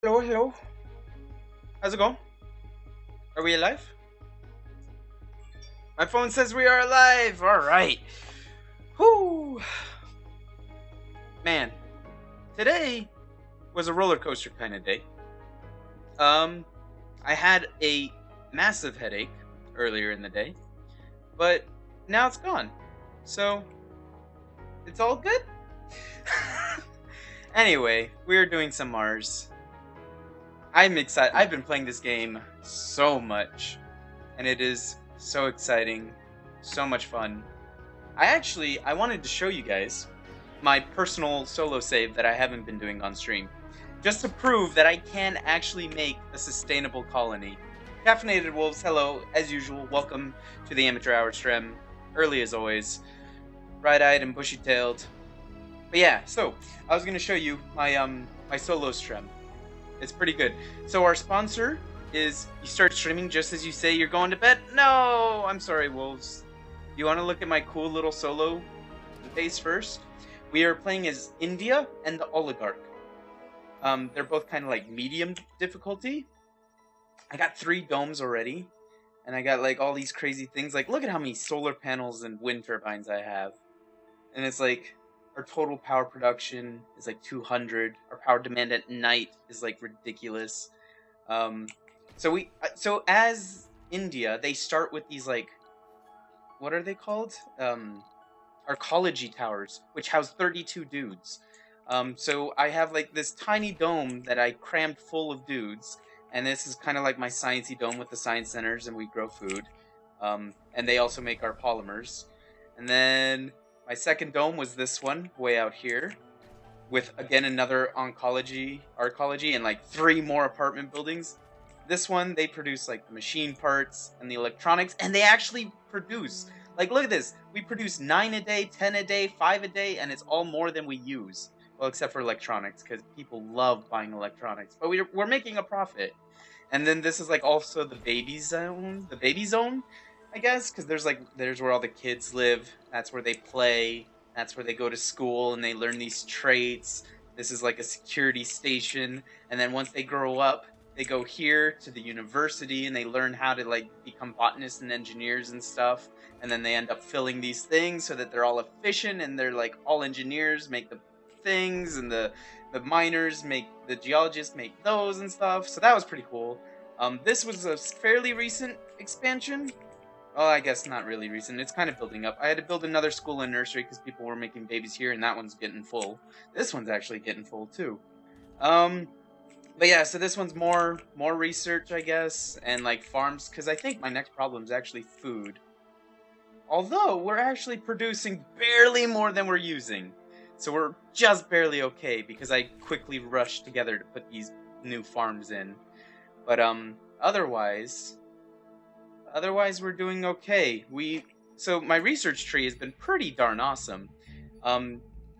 Hello, hello. How's it going? Are we alive? My phone says we are alive. All right. Whoo. Man, today was a roller coaster kind of day. Um, I had a massive headache earlier in the day, but now it's gone. So, it's all good. Anyway, we're doing some Mars. I'm excited. I've been playing this game so much, and it is so exciting, so much fun. I wanted to show you guys my personal solo save that I haven't been doing on stream, just to prove that I can actually make a sustainable colony. Caffeinated Wolves, hello, as usual, welcome to the Amateur Hour stream, early as always, bright-eyed and bushy-tailed. But yeah, so, I was going to show you my solo stream. It's pretty good. So our sponsor is, you start streaming just as you say you're going to bed? No! I'm sorry, Wolves. You want to look at my cool little solo base first? We are playing as India and the Oligarch. They're both kind of like medium difficulty. I got 3 domes already, and I got like all these crazy things. Like, look at how many solar panels and wind turbines I have. And it's like, our total power production is like 200. Our power demand at night is like ridiculous. So as India, they start with these like, what are they called? Arcology towers, which house 32 dudes. So I have like this tiny dome that I crammed full of dudes, and this is kind of like my sciencey dome with the science centers, and we grow food. And they also make our polymers. And then my second dome was this one, way out here, with again another arcology, and like 3 more apartment buildings. This one, they produce like the machine parts and the electronics, and they actually produce. Like, look at this. We produce 9 a day, 10 a day, 5 a day, and it's all more than we use. Well, except for electronics, because people love buying electronics. But we're making a profit. And then this is like also the baby zone, I guess, because there's where all the kids live. That's where they play. That's where they go to school and they learn these traits. This is like a security station. And then once they grow up, they go here to the university and they learn how to like become botanists and engineers and stuff. And then they end up filling these things so that they're all efficient and they're like all engineers make the things, and the miners make, the geologists make those and stuff. So that was pretty cool. This was a fairly recent expansion. Well, I guess not really recent. It's kind of building up. I had to build another school and nursery because people were making babies here, and that one's getting full. This one's actually getting full too. But yeah, so this one's more research, I guess, and like farms, because I think my next problem is actually food. Although we're actually producing barely more than we're using, so we're just barely okay because I quickly rushed together to put these new farms in. But otherwise we're doing okay. So my research tree has been pretty darn awesome.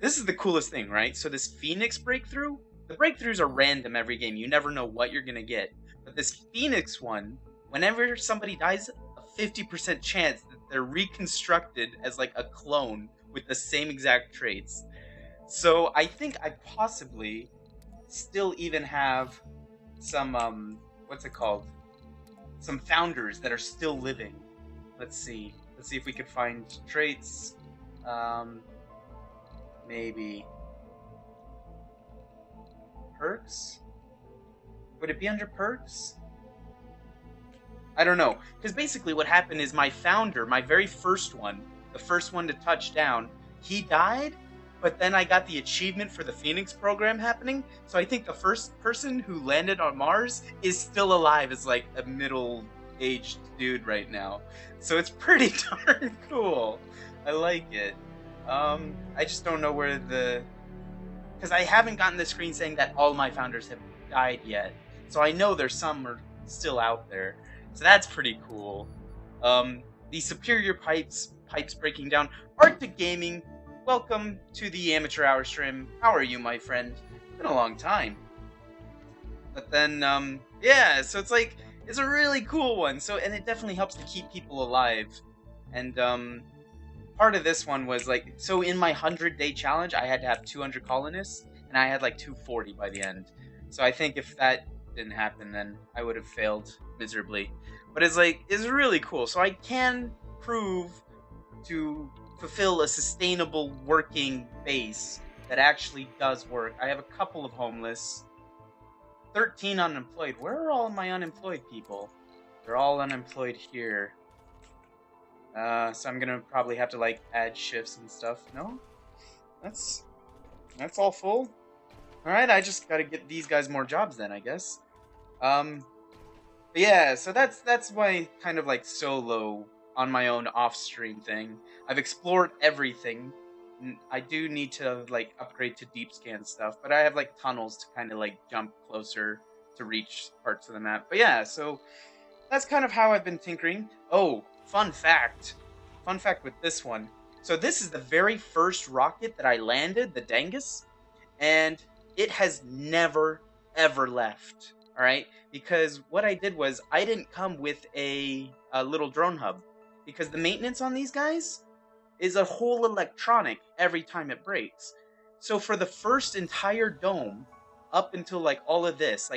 This is the coolest thing, right? So this Phoenix breakthrough, the breakthroughs are random every game. You never know what you're gonna get. But this Phoenix one, whenever somebody dies, a 50% chance that they're reconstructed as like a clone with the same exact traits. So I think I possibly still even have some what's it called? Some founders that are still living. Let's see. Let's see if we could find traits. Maybe perks? Would it be under perks? I don't know. Because basically what happened is my founder, my very first one, the first one to touch down, he died, but then I got the achievement for the Phoenix program happening, so I think the first person who landed on Mars is still alive as like a middle-aged dude right now. So it's pretty darn cool. I like it. I just don't know where the... Because I haven't gotten the screen saying that all my founders have died yet. So I know there's some are still out there. So that's pretty cool. The Superior Pipes breaking down. Arctic Gaming, welcome to the Amateur Hour stream. How are you, my friend? It's been a long time. But then, yeah, so it's like, it's a really cool one. So, and it definitely helps to keep people alive. And, part of this one was like, so in my 100-day challenge, I had to have 200 colonists, and I had like 240 by the end. So I think if that didn't happen, then I would have failed miserably. But it's like, it's really cool. So I can prove to fulfill a sustainable working base that actually does work. I have a couple of homeless, 13 unemployed. Where are all my unemployed people? They're all unemployed here. So I'm gonna probably have to like add shifts and stuff. No? That's all full. Alright, I just gotta get these guys more jobs then, I guess. But yeah, so that's my kind of like solo on my own off-stream thing. I've explored everything. I do need to like upgrade to deep scan stuff, but I have like tunnels to kind of like jump closer to reach parts of the map. But yeah, so that's kind of how I've been tinkering. Oh, fun fact. Fun fact with this one. So this is the very first rocket that I landed, the Dangus, and it has never ever left. All right, because what I did was I didn't come with a little drone hub, because the maintenance on these guys is a whole electronic every time it breaks. So for the first entire dome, up until like all of this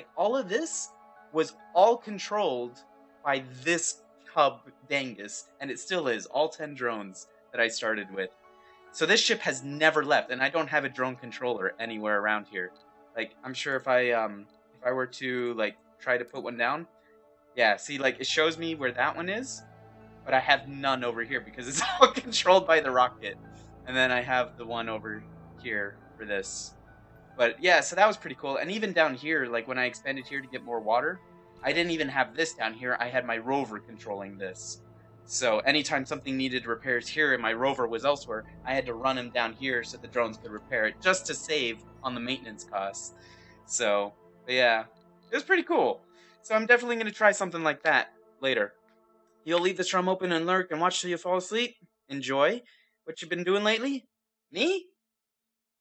was all controlled by this hub Dangus, and it still is, all 10 drones that I started with. So this ship has never left, and I don't have a drone controller anywhere around here. Like, I'm sure if I were to like try to put one down, yeah, see, like it shows me where that one is, but I have none over here because it's all controlled by the rocket. And then I have the one over here for this. But yeah, so that was pretty cool. And even down here, like when I expanded here to get more water, I didn't even have this down here. I had my rover controlling this. So anytime something needed repairs here and my rover was elsewhere, I had to run him down here so the drones could repair it, just to save on the maintenance costs. So, but yeah, it was pretty cool. So I'm definitely going to try something like that later. You'll leave the strum open and lurk and watch till you fall asleep? Enjoy. What you been doing lately? Me?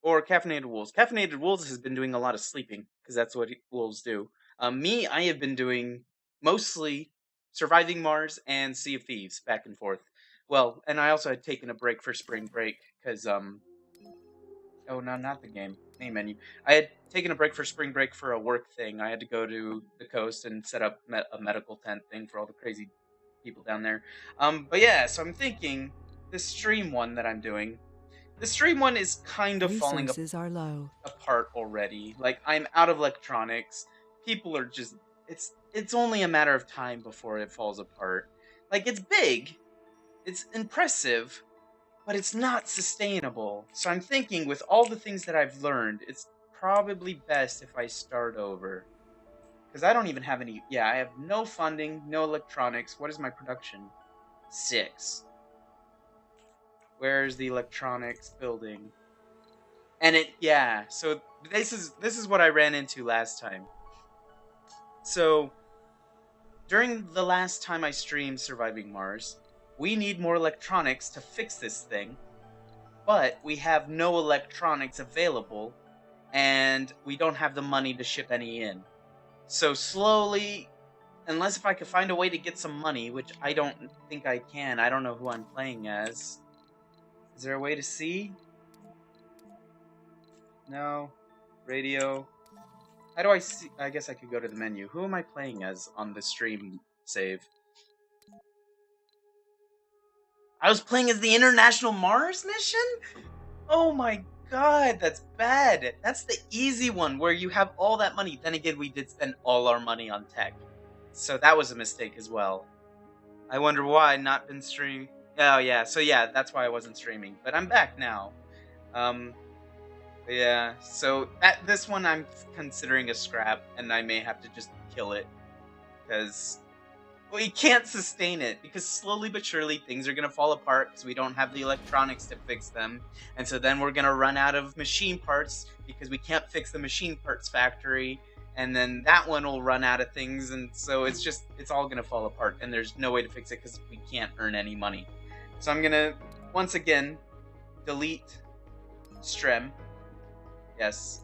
Or Caffeinated Wolves? Caffeinated Wolves has been doing a lot of sleeping, because that's what wolves do. Me, I have been doing mostly Surviving Mars and Sea of Thieves, back and forth. Well, and I also had taken a break for spring break, because, oh, no, not the game. Main menu. I had taken a break for spring break for a work thing. I had to go to the coast and set up a medical tent thing for all the crazy people down there. But yeah, so I'm thinking, this stream one that I'm doing, the stream one is kind of falling apart already. Like, I'm out of electronics. People are just... It's only a matter of time before it falls apart. Like, it's big. It's impressive. But it's not sustainable. So I'm thinking, with all the things that I've learned, it's probably best if I start over. Because I don't even have any... Yeah, I have no funding, no electronics. What is my production? 6. Where's the electronics building? And it... Yeah, so this is what I ran into last time. So, during the last time I streamed Surviving Mars, we need more electronics to fix this thing, but we have no electronics available, and we don't have the money to ship any in. So slowly, unless if I could find a way to get some money, which I don't think I can. I don't know who I'm playing as. Is there a way to see? No. Radio. How do I see? I guess I could go to the menu. Who am I playing as on the stream save? I was playing as the International Mars mission? Oh my god, that's bad. That's the easy one where you have all that money. Then again, we did spend all our money on tech. So that was a mistake as well. I wonder why I've not been streaming. Oh yeah, so yeah, that's why I wasn't streaming. But I'm back now. Yeah, so this one I'm considering a scrap, and I may have to just kill it. Because we can't sustain it, because slowly but surely things are going to fall apart because we don't have the electronics to fix them. And so then we're going to run out of machine parts because we can't fix the machine parts factory. And then that one will run out of things, and so it's all going to fall apart, and there's no way to fix it because we can't earn any money. So I'm going to, once again, delete Strem. Yes.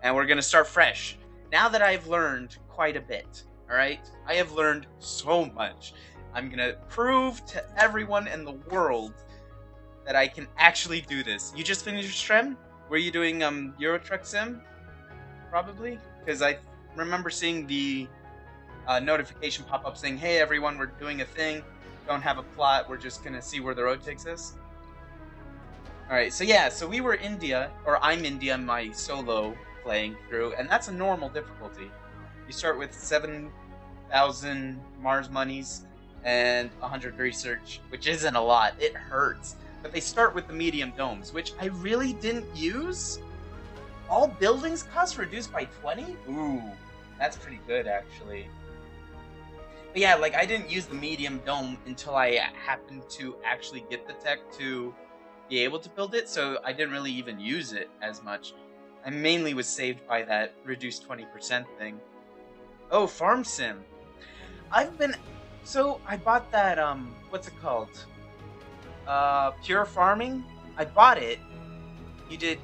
And we're going to start fresh. Now that I've learned quite a bit, alright? I have learned so much. I'm going to prove to everyone in the world that I can actually do this. You just finished Strem? Were you doing Euro Truck Sim? probably, because I remember seeing the notification pop up saying, "Hey everyone, we're doing a thing. Don't have a plot. We're just gonna see where the road takes us." All right, so yeah, so we were India, or I'm India, my solo playing through, and that's a normal difficulty. You start with 7,000 Mars monies and 100 research, which isn't a lot. It hurts. But they start with the medium domes, which I really didn't use. All buildings cost reduced by 20? Ooh, that's pretty good, actually. But yeah, like, I didn't use the medium dome until I happened to actually get the tech to be able to build it, so I didn't really even use it as much. I mainly was saved by that reduced 20% thing. Oh, Farm Sim. So I bought that, what's it called? Pure Farming? I bought it. You did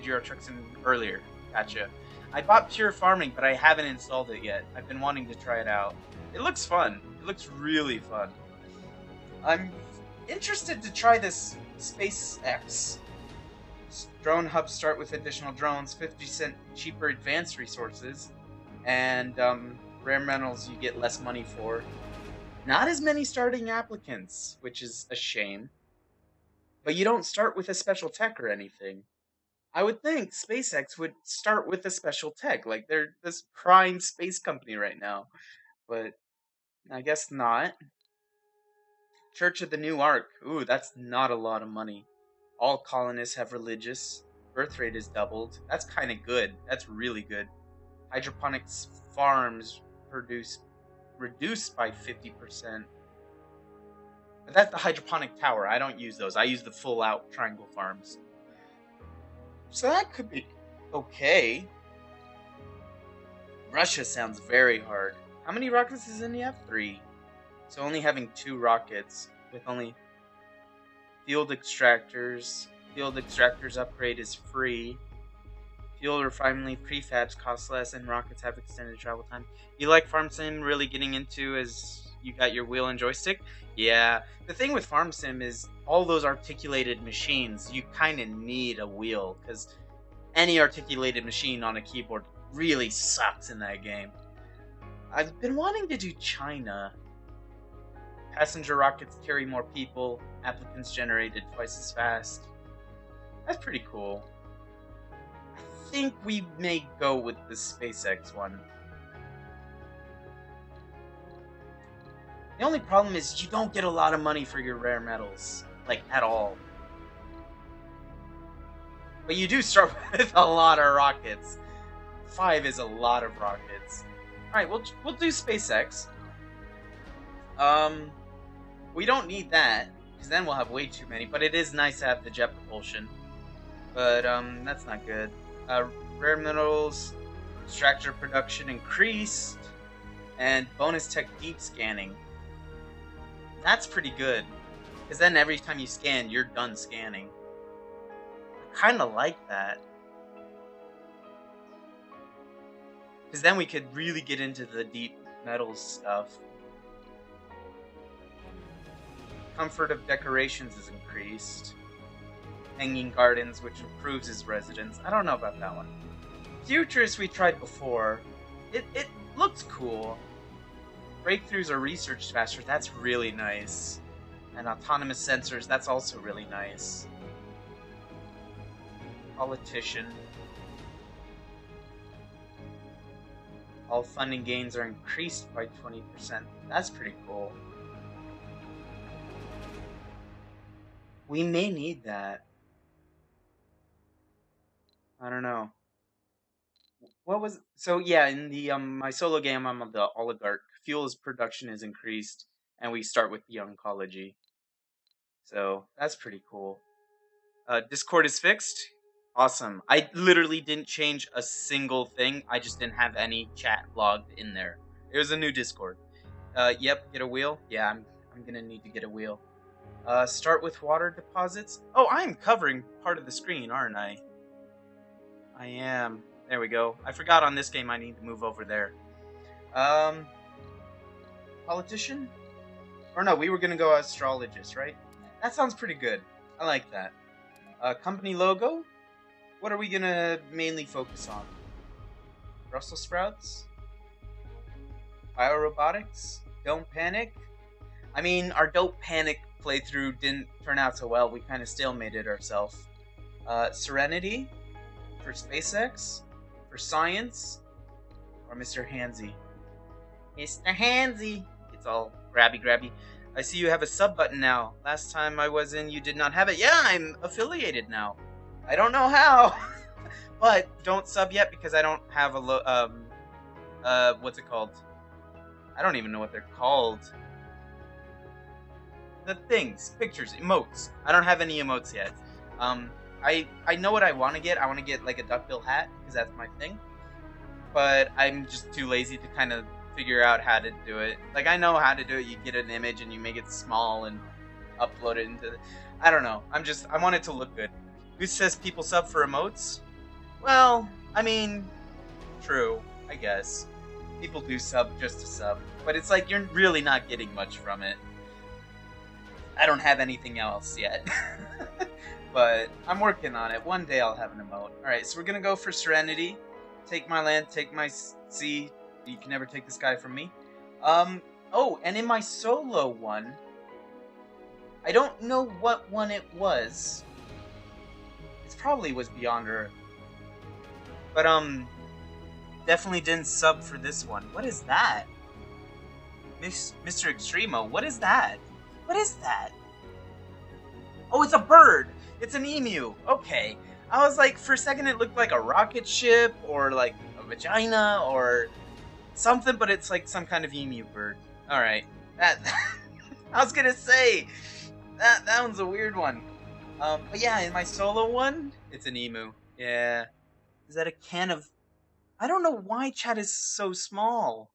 Euro Truck Sim earlier. Gotcha. I bought Pure Farming, but I haven't installed it yet. I've been wanting to try it out. It looks fun. It looks really fun. I'm interested to try this SpaceX. Drone hubs start with additional drones, 50% cheaper advanced resources, and rare metals you get less money for. Not as many starting applicants, which is a shame. But you don't start with a special tech or anything. I would think SpaceX would start with a special tech, like they're this prime space company right now. But I guess not. Church of the New Ark. Ooh, that's not a lot of money. All colonists have religious. Birth rate is doubled. That's kind of good. That's really good. Hydroponics farms produce reduced by 50%. But that's the hydroponic tower. I don't use those. I use the full out triangle farms. So that could be okay. Russia sounds very hard. How many rockets does India have? 3. So only having 2 rockets with only field extractors. Field extractors upgrade is free. Fuel refinement prefabs cost less, and rockets have extended travel time. You like Farm Sim really getting into as you got your wheel and joystick? Yeah. The thing with Farm Sim is all those articulated machines, you kind of need a wheel, because any articulated machine on a keyboard really sucks in that game. I've been wanting to do China. Passenger rockets carry more people, applicants generated twice as fast. That's pretty cool. I think we may go with the SpaceX one. The only problem is you don't get a lot of money for your rare metals, like, at all. But you do start with a lot of rockets. 5 is a lot of rockets. Alright, we'll do SpaceX. We don't need that, because then we'll have way too many, but it is nice to have the jet propulsion. But, that's not good. Rare minerals, extractor production increased, and bonus tech deep scanning. That's pretty good, because then every time you scan, you're done scanning. I kind of like that. Because then we could really get into the deep metals stuff. Comfort of decorations is increased. Hanging gardens, which improves his residence. I don't know about that one. Futurist we tried before. It looks cool. Breakthroughs are researched faster. That's really nice. And autonomous sensors. That's also really nice. Politician. All funding gains are increased by 20%. That's pretty cool. We may need that. I don't know. What was so? Yeah, in the my solo game, I'm the oligarch. Fuel's production is increased, and we start with the oncology. So that's pretty cool. Discord is fixed. Awesome. I literally didn't change a single thing. I just didn't have any chat logged in there. It was a new Discord. Yep. Get a wheel. Yeah, I'm gonna need to get a wheel. Start with water deposits. Oh, I am covering part of the screen, aren't I? I am. There we go. I forgot on this game I need to move over there. Politician? Or no, we were gonna go astrologist, right? That sounds pretty good. I like that. Company logo? What are we gonna mainly focus on? Brussels sprouts, biorobotics, don't panic. I mean, our don't panic playthrough didn't turn out so well. We kind of stalemated ourselves. Serenity for SpaceX, for science, or Mr. Hansy. Mr. Hansy. It's all grabby grabby. I see you have a sub button now. Last time I was in, you did not have it. Yeah, I'm affiliated now. I don't know how, but don't sub yet because I don't have a what's it called? I don't even know what they're called. The things, pictures, emotes. I don't have any emotes yet. I know what I want to get. I want to get like a duckbill hat because that's my thing. But I'm just too lazy to kind of figure out how to do it. Like I know how to do it. You get an image and you make it small and upload it into. I don't know. I want it to look good. Who says people sub for emotes? Well, I mean, true. I guess people do sub just to sub, but it's like you're really not getting much from it. I don't have anything else yet. But I'm working on it. One day I'll have an emote. Alright, so we're gonna go for Serenity. Take my land, take my sea. You can never take this guy from me. Oh, and in my solo one, I don't know what one it was. It probably was Beyond Earth. But, definitely didn't sub for this one. What is that? Mr. Extremo, what is that? What is that? Oh, it's a bird! It's an emu! Okay. I was like, for a second it looked like a rocket ship, or like a vagina, or something, but it's like some kind of emu bird. Alright. That I was gonna say that one's a weird one. But yeah, in my solo one, it's an emu. Yeah. Is that a can of I don't know why chat is so small.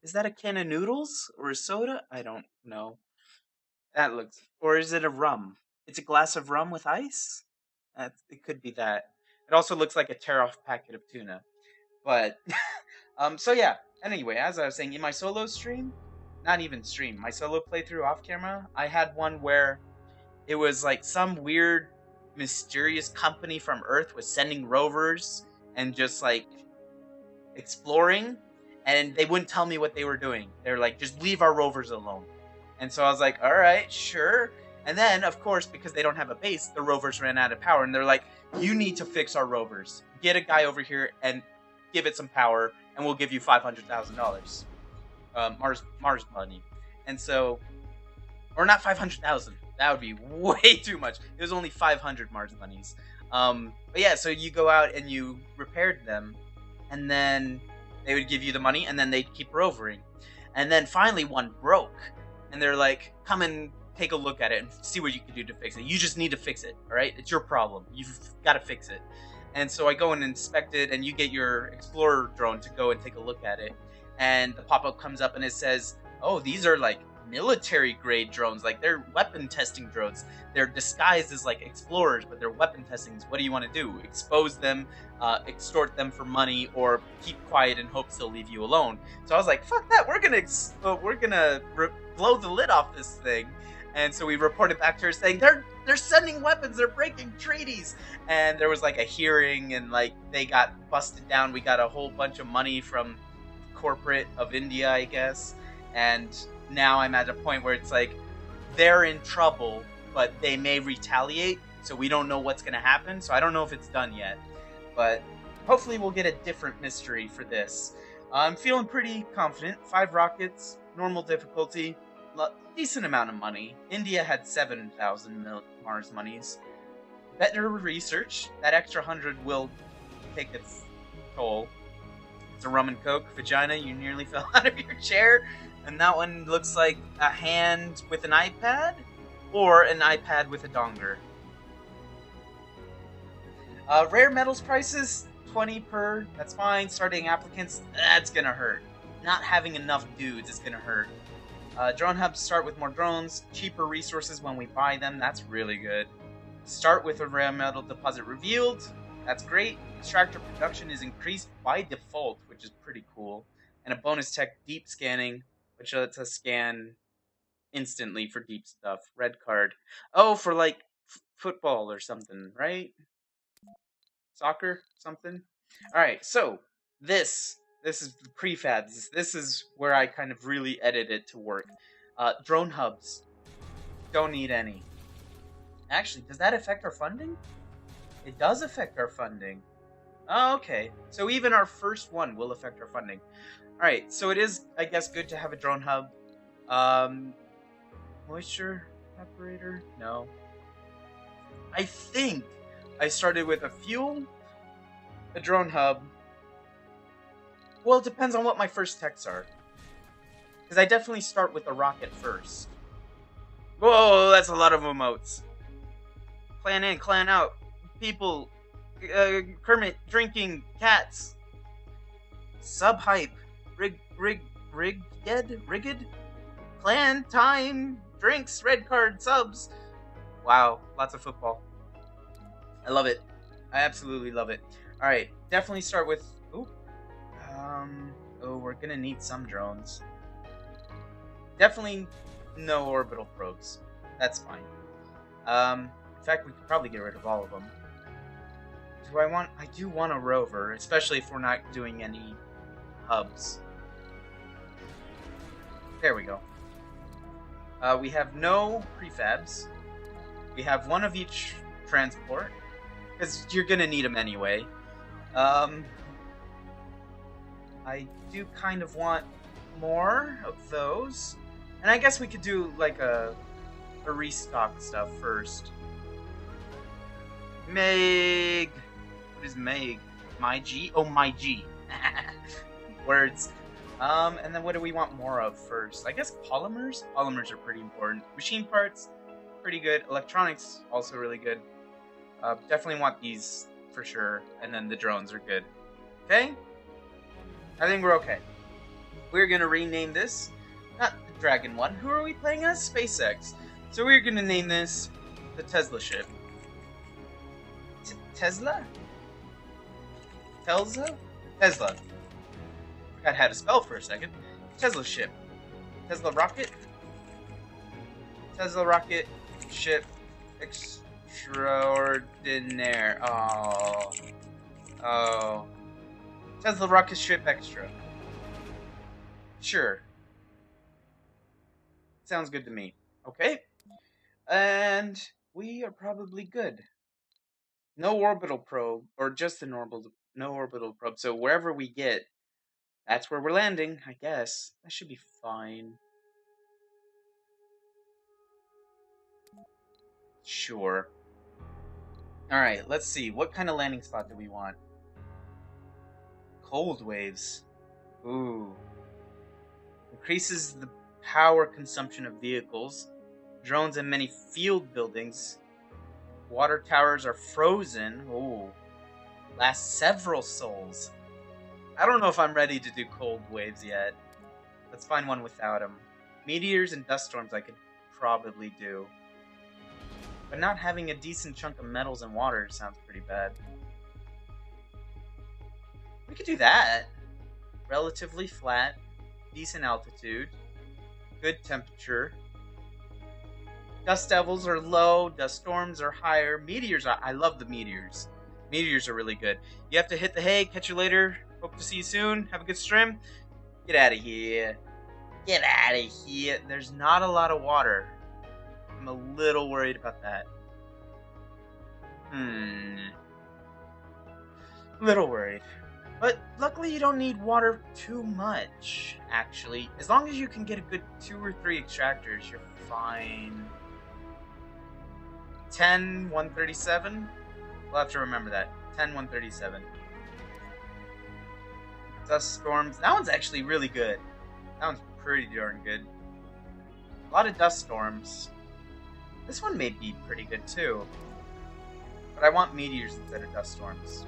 Is that a can of noodles or a soda? I don't know. That looks or is it a rum? It's a glass of rum with ice? It could be that. It also looks like a tear off packet of tuna. But so yeah. Anyway, as I was saying, in my solo stream, not even stream, my solo playthrough off camera, I had one where it was like some weird, mysterious company from Earth was sending rovers and just like exploring, and they wouldn't tell me what they were doing. They're like, just leave our rovers alone. And so I was like, all right, sure. And then, of course, because they don't have a base, the rovers ran out of power, and they're like, you need to fix our rovers. Get a guy over here and give it some power, and we'll give you $500,000, Mars money. And so, or not 500,000. That would be way too much. It was only 500 Mars monies. But yeah, so you go out and you repaired them, and then they would give you the money, and then they'd keep rovering. And then finally one broke, and they're like, come and take a look at it and see what you can do to fix it. You just need to fix it, all right? It's your problem. You've got to fix it. And so I go and inspect it, and you get your Explorer drone to go and take a look at it. And the pop-up comes up, and it says, oh, these are like military grade drones, like they're weapon testing drones. They're disguised as like explorers, but they're weapon testings. What do you want to do? Expose them, extort them for money, or keep quiet in hopes they'll leave you alone? So I was like, fuck that, we're gonna blow the lid off this thing. And so we reported back to her saying they're sending weapons, they're breaking treaties. And there was like a hearing, and like they got busted down. We got a whole bunch of money from corporate of India, I guess. And now I'm at a point where it's like they're in trouble, but they may retaliate, so we don't know what's going to happen. So I don't know if it's done yet, but hopefully we'll get a different mystery for this. I'm feeling pretty confident. 5 rockets, normal difficulty, decent amount of money. India had 7,000 Mars monies. Better research. That extra 100 will take its toll. It's a rum and coke. Vagina, you nearly fell out of your chair. And that one looks like a hand with an iPad, or an iPad with a donger. Rare metals prices, 20 per, that's fine. Starting applicants, that's gonna hurt. Not having enough dudes is gonna hurt. Drone hubs start with more drones, cheaper resources when we buy them, that's really good. Start with a rare metal deposit revealed, that's great. Extractor production is increased by default, which is pretty cool. And a bonus tech, deep scanning, which lets us scan instantly for deep stuff. Red card. Oh, for like football or something, right? Soccer? Something? Alright, so This is the prefabs. This is where I kind of really edit it to work. Drone hubs. Don't need any. Actually, does that affect our funding? It does affect our funding. Oh, okay. So even our first one will affect our funding. Alright, so it is, I guess, good to have a drone hub. Moisture evaporator? No. I think I started with a fuel, a drone hub. Well, it depends on what my first techs are. Because I definitely start with a rocket first. Whoa, that's a lot of emotes. Clan in, clan out. People, Kermit drinking cats. Sub-hype. Rigged? Clan time. Drinks, red card, subs. Wow, lots of football. I love it. I absolutely love it. Alright, definitely start with... Ooh. Oh, we're gonna need some drones. Definitely no orbital probes. That's fine. In fact, we could probably get rid of all of them. I do want a rover, especially if we're not doing any hubs. There we go. We have no prefabs. We have one of each transport, because you're gonna need them anyway. I do kind of want more of those. And I guess we could do like a restock stuff first. Meg! What is Meg? My G? Oh, my G. Words. And then what do we want more of first? I guess polymers? Polymers are pretty important. Machine parts, pretty good. Electronics, also really good. Definitely want these for sure. And then the drones are good. Okay? I think we're okay. We're gonna rename this. Not the Dragon one. Who are we playing as? SpaceX. So we're gonna name this the Tesla ship. Tesla? Tesla? Tesla. Forgot how to spell for a second. Tesla ship. Tesla rocket. Tesla rocket ship extraordinaire. Oh. Oh. Tesla rocket ship extra. Sure. Sounds good to me. Okay. And we are probably good. No orbital probe, or just no orbital probe. So wherever we get, that's where we're landing, I guess. That should be fine. Sure. Alright, let's see. What kind of landing spot do we want? Cold waves. Ooh. Increases the power consumption of vehicles. Drones and many field buildings. Water towers are frozen. Ooh. Last several souls. I don't know if I'm ready to do cold waves yet. Let's find one without them. Meteors and dust storms I could probably do. But not having a decent chunk of metals and water sounds pretty bad. We could do that. Relatively flat. Decent altitude. Good temperature. Dust devils are low. Dust storms are higher. Meteors I love the meteors. Meteors are really good. You have to hit the hay. Catch you later. Hope to see you soon. Have a good stream. Get out of here. Get out of here. There's not a lot of water. I'm a little worried about that. Little worried. But luckily you don't need water too much, actually. As long as you can get a good 2 or 3 extractors, you're fine. 10, 137? We'll have to remember that. 10, 137. Dust storms. That one's actually really good. That one's pretty darn good. A lot of dust storms. This one may be pretty good too. But I want meteors instead of dust storms.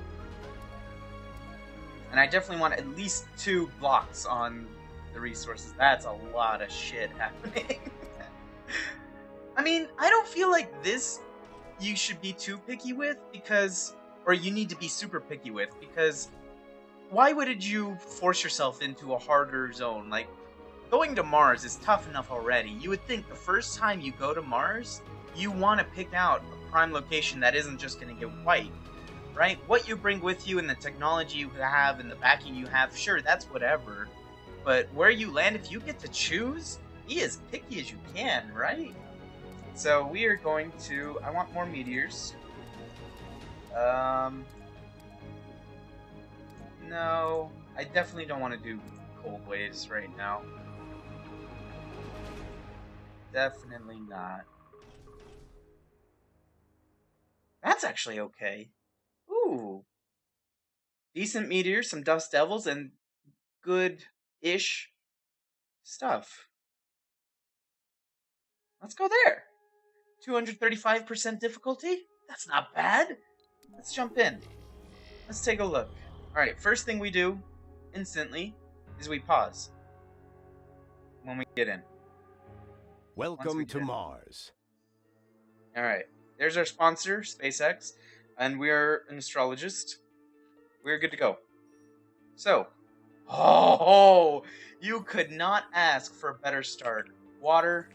And I definitely want at least 2 blocks on the resources. That's a lot of shit happening. I mean, I don't feel like this you should be too picky with because... Or you need to be super picky with because... Why would you force yourself into a harder zone? Like, going to Mars is tough enough already. You would think the first time you go to Mars, you want to pick out a prime location that isn't just going to get wiped. right? What you bring with you and the technology you have and the backing you have, sure, that's whatever. But where you land, if you get to choose, be as picky as you can, right? So we are going to... I want more meteors. No, I definitely don't want to do cold waves right now. Definitely not. That's actually okay. Ooh. Decent meteors, some dust devils, and good-ish stuff. Let's go there. 235% difficulty? That's not bad. Let's jump in. Let's take a look. Alright, first thing we do, instantly, is we pause. When we get in. Welcome to Mars. Alright, there's our sponsor, SpaceX, and we're an astrologist. We're good to go. So, oh, you could not ask for a better start. Water,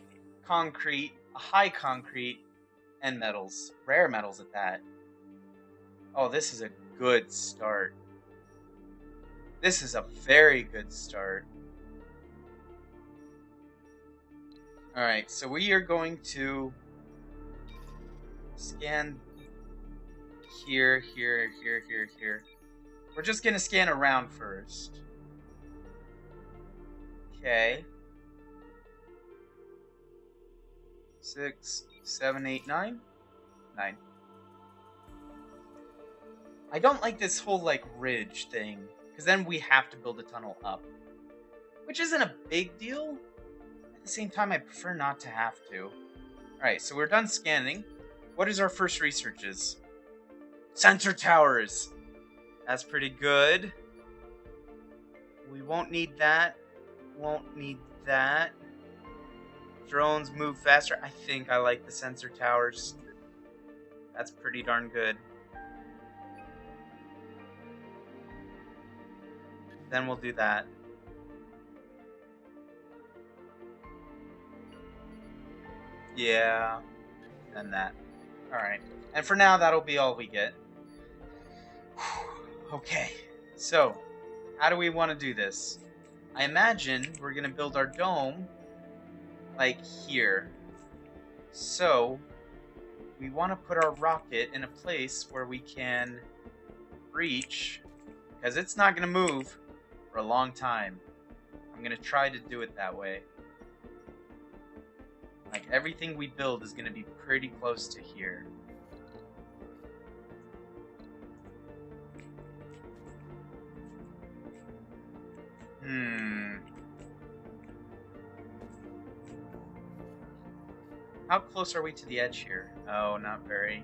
concrete, a high concrete, and metals. Rare metals at that. Oh, this is a good start. This is a very good start. Alright, so we are going to scan here, here, here, here, here. We're just going to scan around first. Okay. 6, 7, 8, 9. 9. I don't like this whole, like, ridge thing, because then we have to build a tunnel up. Which isn't a big deal. At the same time, I prefer not to have to. Alright, so we're done scanning. What is our first researches? Sensor towers! That's pretty good. We won't need that. Won't need that. Drones move faster. I think I like the sensor towers. That's pretty darn good. Then we'll do that. Yeah. And that. Alright. And for now, that'll be all we get. Okay. So, how do we want to do this? I imagine we're going to build our dome like here. So, we want to put our rocket in a place where we can reach, because it's not going to move for a long time. I'm going to try to do it that way. Like, everything we build is going to be pretty close to here. How close are we to the edge here? Oh, not very.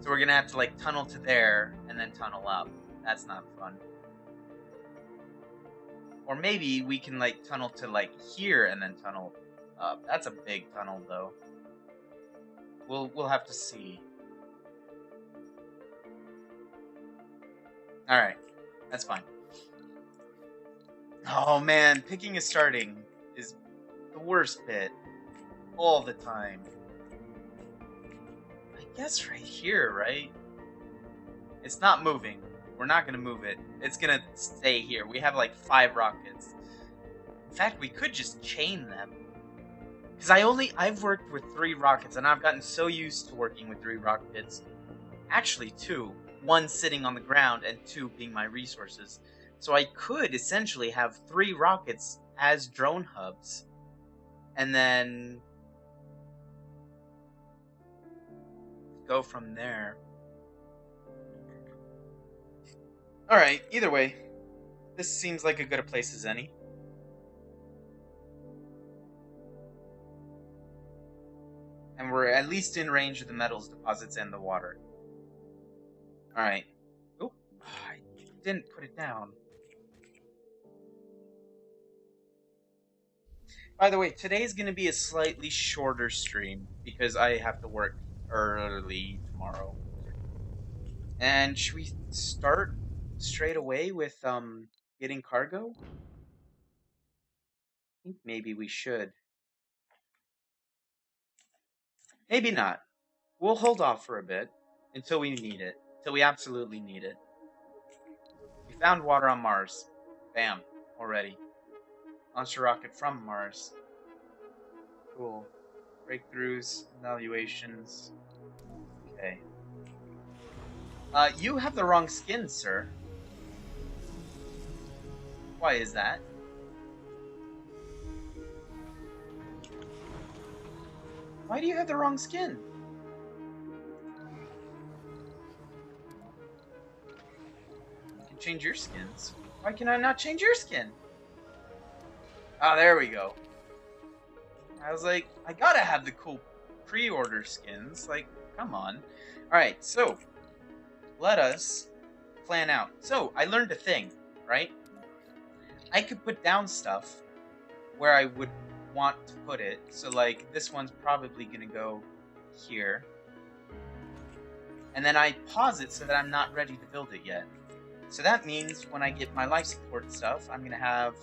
So we're gonna have to, like, tunnel to there, and then tunnel up. That's not fun. Or maybe we can, like, tunnel to, like, here, and then tunnel up. That's a big tunnel, though. We'll have to see. Alright. That's fine. Oh, man. Picking a starting is the worst bit. All the time. I guess right here, right? It's not moving. We're not gonna move it. It's gonna stay here. We have like 5 rockets. In fact, we could just chain them. Because I've worked with 3 rockets, and I've gotten so used to working with 3 rockets. Actually 2. 1 sitting on the ground, and 2 being my resources. So I could essentially have 3 rockets as drone hubs. And then go from there. Alright, either way. This seems like as good a place as any. And we're at least in range of the metals deposits and the water. Alright. Oh, I didn't put it down. By the way, today's going to be a slightly shorter stream because I have to work early tomorrow. And should we start straight away with getting cargo? I think maybe we should. Maybe not. We'll hold off for a bit until we need it. till we absolutely need it. We found water on Mars. Bam. Already. Launch a rocket from Mars. Cool. Breakthroughs, evaluations. Okay. You have the wrong skin, sir. Why is that? Why do you have the wrong skin? You can change your skins. Why can I not change your skin? Ah, there we go. I was like, I gotta have the cool pre-order skins. Like, come on. Alright, so let us plan out. So, I learned a thing, right? I could put down stuff where I would want to put it. So, like, this one's probably gonna go here. And then I pause it so that I'm not ready to build it yet. So that means when I get my life support stuff, I'm gonna have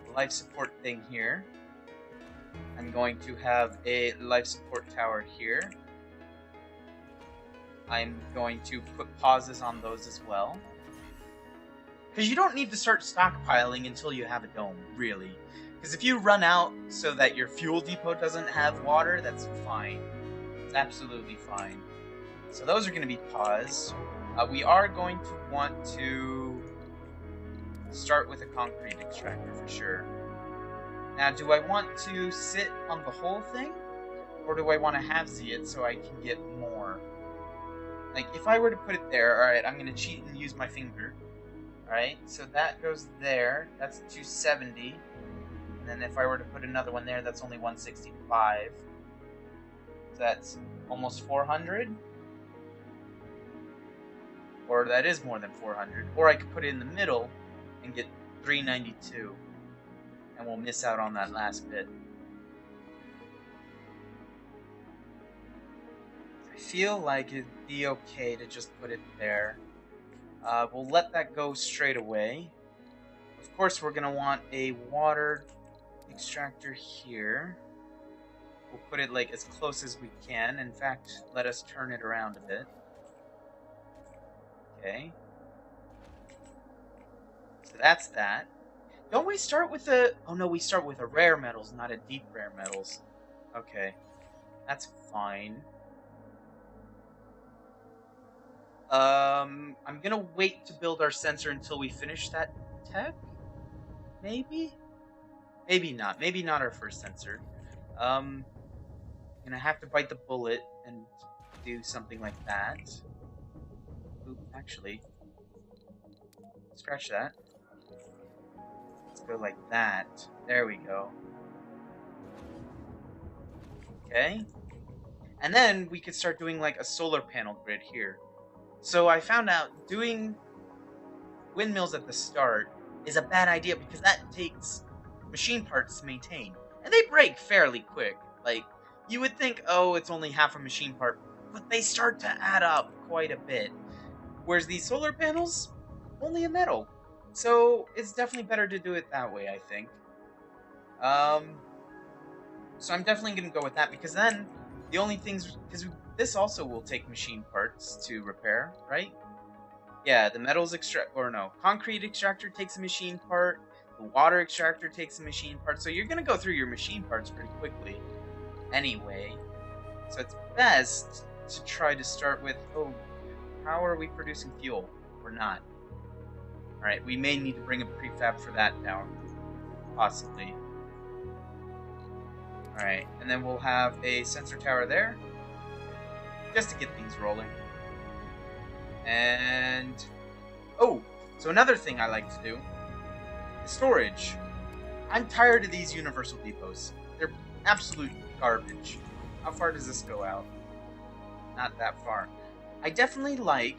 the life support thing here. I'm going to have a life support tower here. I'm going to put pauses on those as well. Because you don't need to start stockpiling until you have a dome, really. Because if you run out so that your fuel depot doesn't have water, that's fine. It's absolutely fine. So those are going to be paused. We are going to want to start with a concrete extractor for sure. Now, do I want to sit on the whole thing? Or do I want to halvesy it so I can get more? Like, if I were to put it there, alright, I'm going to cheat and use my finger. Alright, so that goes there. That's 270. And then if I were to put another one there, that's only 165. So that's almost 400. Or that is more than 400. Or I could put it in the middle and get 392. And we'll miss out on that last bit. I feel like it'd be okay to just put it there. We'll let that go straight away. Of course, we're going to want a water extractor here. We'll put it like as close as we can. In fact, let us turn it around a bit. Okay. So that's that. Don't we start with a... Oh no, we start with a rare metals, not a deep rare metals. Okay. That's fine. I'm gonna wait to build our sensor until we finish that tech? Maybe? Maybe not. Maybe not our first sensor. Gonna have to bite the bullet and do something like that. Oop, actually. Scratch that. Let's go like that. There we go. Okay. And then we could start doing like a solar panel grid here. So I found out doing windmills at the start is a bad idea because that takes machine parts to maintain. And they break fairly quick. Like, you would think, oh, it's only half a machine part, but they start to add up quite a bit. Whereas these solar panels, only a metal. So it's definitely better to do it that way, I think. So I'm definitely going to go with that because then the only things... Because this also will take machine parts to repair, right? Yeah, the metals extract... Or no, concrete extractor takes a machine part. The water extractor takes a machine part. So you're going to go through your machine parts pretty quickly anyway. So it's best to try to start with... Oh, how are we producing fuel? We're not. Alright, we may need to bring a prefab for that down. Possibly. Alright, and then we'll have a sensor tower there. Just to get things rolling. And... Oh! So another thing I like to do is storage. I'm tired of these universal depots. They're absolute garbage. How far does this go out? Not that far. I definitely like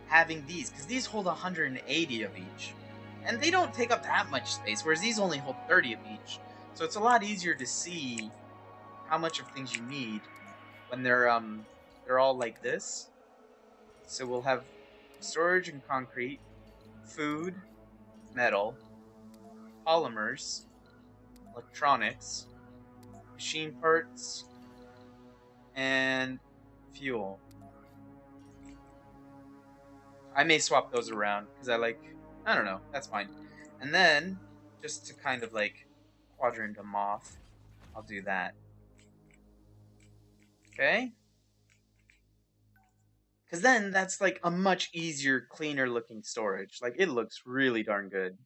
having these, because these hold 180 of each. And they don't take up that much space, whereas these only hold 30 of each. So it's a lot easier to see how much of things you need when they're all like this. So we'll have storage and concrete, food, metal, polymers, electronics, machine parts, and fuel. I may swap those around because I don't know, that's fine. And then, just to kind of like quadrant them off, I'll do that. Okay? Because then that's like a much easier, cleaner looking storage. Like, it looks really darn good.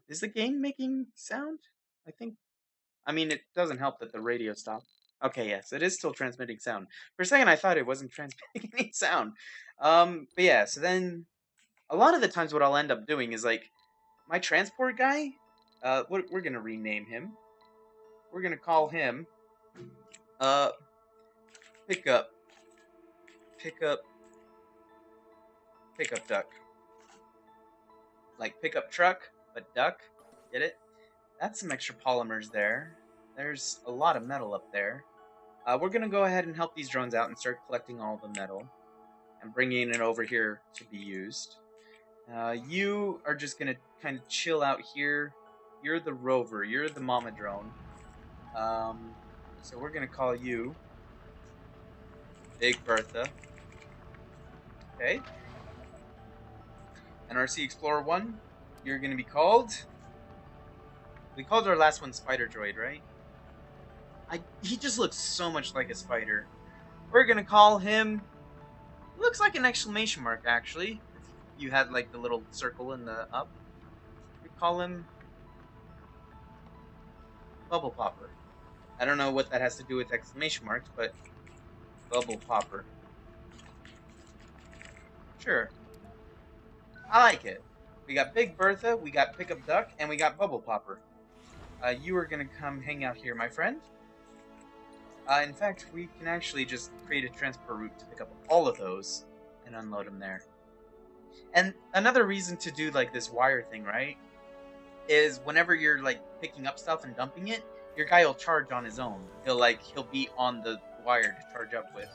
Is the game making sound? I think. I mean, it doesn't help that the radio stopped. Okay, yes, it is still transmitting sound. For a second, I thought it wasn't transmitting any sound. But yeah, so then a lot of the times what I'll end up doing is like my transport guy. We're gonna rename him. We're gonna call him uh pickup pickup pickup duck. Like pickup truck, but duck. Get it? That's some extra polymers there. There's a lot of metal up there. We're gonna go ahead and help these drones out and start collecting all the metal and bringing it over here to be used. You are just gonna kind of chill out here. You're the rover. You're the mama drone. So we're gonna call you Big Bertha. Okay. NRC Explorer 1, you're gonna be called. We called our last one Spider Droid, right? He just looks so much like a spider. We're gonna call him. Looks like an exclamation mark, actually. If you had like the little circle in the up, we call him Bubble Popper. I don't know what that has to do with exclamation marks, but Bubble Popper. Sure. I like it. We got Big Bertha, we got Pickup Duck, and we got Bubble Popper. You are gonna come hang out here, my friend. In fact, we can actually just create a transport route to pick up all of those and unload them there. And another reason to do like this wire thing, right, is whenever you're like picking up stuff and dumping it, your guy will charge on his own. He'll be on the wire to charge up with.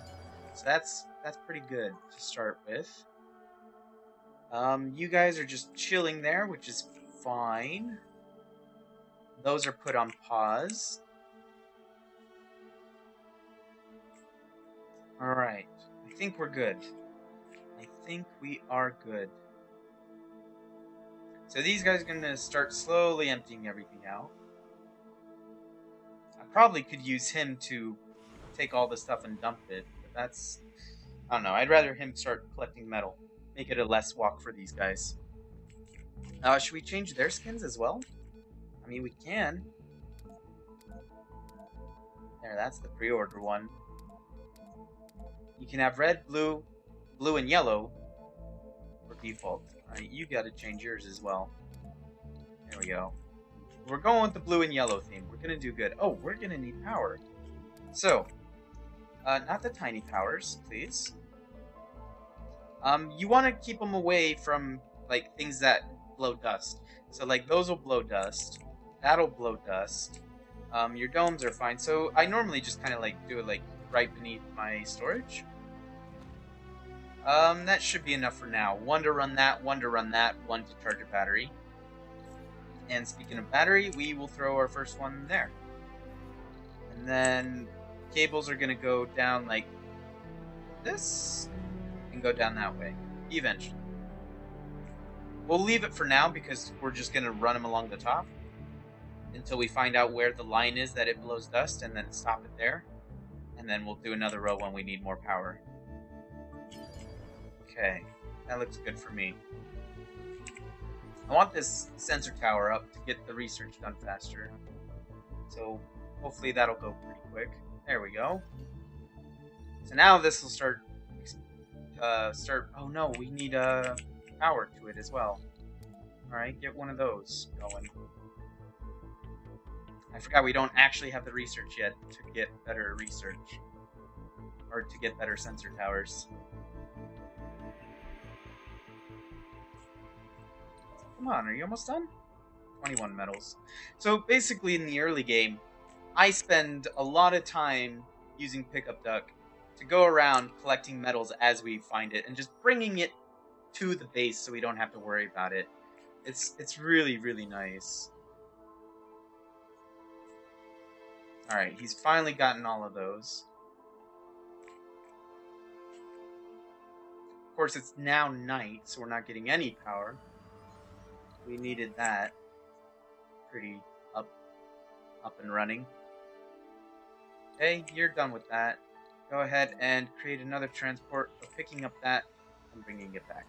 So that's pretty good to start with. You guys are just chilling there, which is fine. Those are put on pause. Alright. I think we're good. I think we are good. So these guys are going to start slowly emptying everything out. I probably could use him to take all the stuff and dump it, but that's... I don't know, I'd rather him start collecting metal. Make it a less walk for these guys. Should we change their skins as well? I mean, we can. There, that's the pre-order one. You can have red, blue, and yellow for default. Alright, you gotta change yours as well. There we go. We're going with the blue and yellow theme. We're gonna do good. Oh, we're gonna need power. So, not the tiny powers, please. You want to keep them away from, like, things that blow dust. So, like, those will blow dust. That'll blow dust. Your domes are fine. So, I normally just kind of, like, do it, like, right beneath my storage. That should be enough for now. One to run that, one to run that, one to charge a battery. And speaking of battery, we will throw our first one there. And then cables are going to go down like this and go down that way eventually. We'll leave it for now because we're just going to run them along the top until we find out where the line is that it blows dust and then stop it there. And then we'll do another row when we need more power. Okay, that looks good for me. I want this sensor tower up to get the research done faster. So hopefully that'll go pretty quick. There we go. So now this will start. Oh no, we need power to it as well. All right, get one of those going. I forgot we don't actually have the research yet to get better research, or to get better sensor towers. Come on, are you almost done? 21 medals. So basically in the early game, I spend a lot of time using Pickup Duck to go around collecting medals as we find it and just bringing it to the base so we don't have to worry about it. It's really, really nice. Alright, he's finally gotten all of those. Of course, it's now night, so we're not getting any power. We needed that. Pretty up and running. Okay, you're done with that. Go ahead and create another transport for picking up that and bringing it back.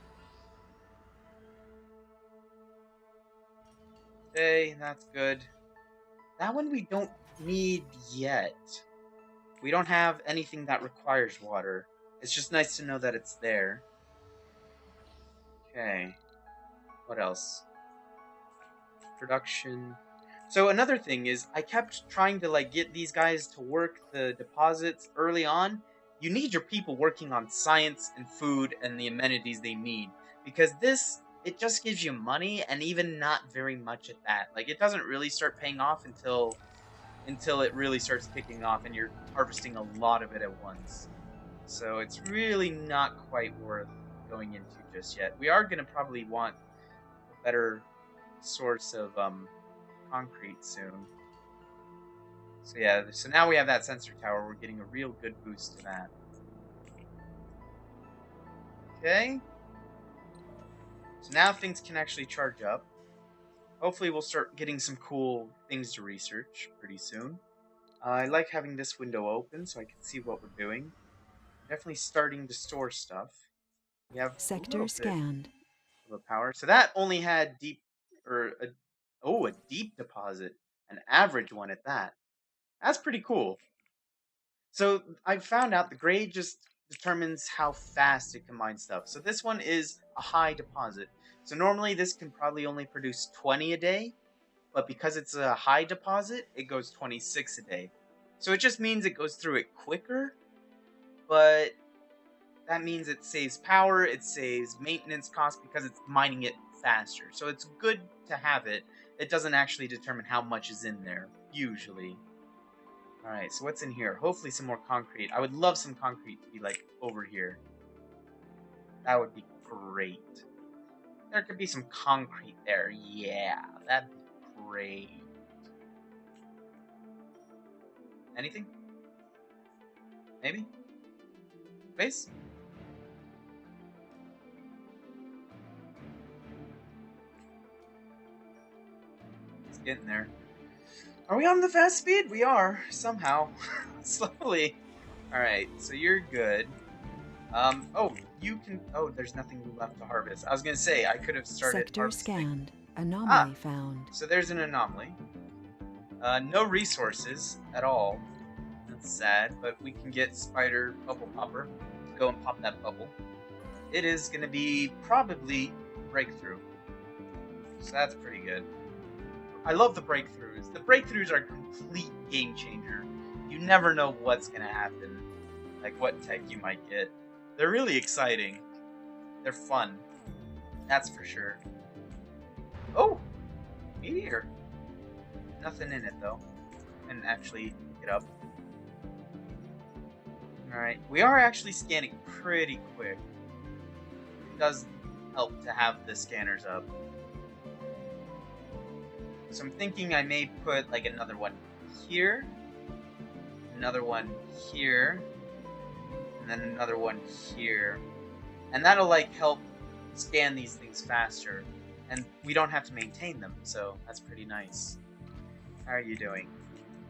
Okay, that's good. That one we don't need yet. We don't have anything that requires water. It's just nice to know that it's there. Okay. What else? Production. So another thing is, I kept trying to get these guys to work the deposits early on. You need your people working on science and food and the amenities they need, because it just gives you money, and even not very much at that. It doesn't really start paying off until it really starts kicking off and you're harvesting a lot of it at once. So it's really not quite worth going into just yet. We are going to probably want a better source of concrete soon. So yeah, so now we have that sensor tower. We're getting a real good boost to that. Okay. So now things can actually charge up. Hopefully we'll start getting some cool things to research pretty soon. I like having this window open so I can see what we're doing. Definitely starting to store stuff. We have sector scanned. Of power. So that only had a deep deposit, an average one at that. That's pretty cool. So I found out the grade just determines how fast it can mine stuff. So this one is a high deposit. So normally this can probably only produce 20 a day, but because it's a high deposit, it goes 26 a day. So it just means it goes through it quicker, but that means it saves power, it saves maintenance costs because it's mining it faster. So it's good to have it. It doesn't actually determine how much is in there, usually. Alright, so what's in here? Hopefully some more concrete. I would love some concrete to be over here. That would be great. There could be some concrete there. Yeah, that'd be great. Anything? Maybe? Base? It's getting there. Are we on the fast speed? We are, somehow. Slowly. Alright, so you're good. You can... Oh, there's nothing left to harvest. I was gonna say, I could have started Sector harvesting. scanned. Anomaly found. So there's an anomaly. No resources at all. That's sad, but we can get Spider Bubble Popper. Go and pop that bubble. It is gonna be probably breakthrough. So that's pretty good. I love the breakthroughs. The breakthroughs are a complete game changer. You never know what's gonna happen. What tech you might get. They're really exciting. They're fun. That's for sure. Oh! Meteor. Nothing in it, though. And actually get up. Alright. We are actually scanning pretty quick. It does help to have the scanners up. So I'm thinking I may put another one here. Another one here. And then another one here. And that'll help scan these things faster. And we don't have to maintain them, so that's pretty nice. How are you doing?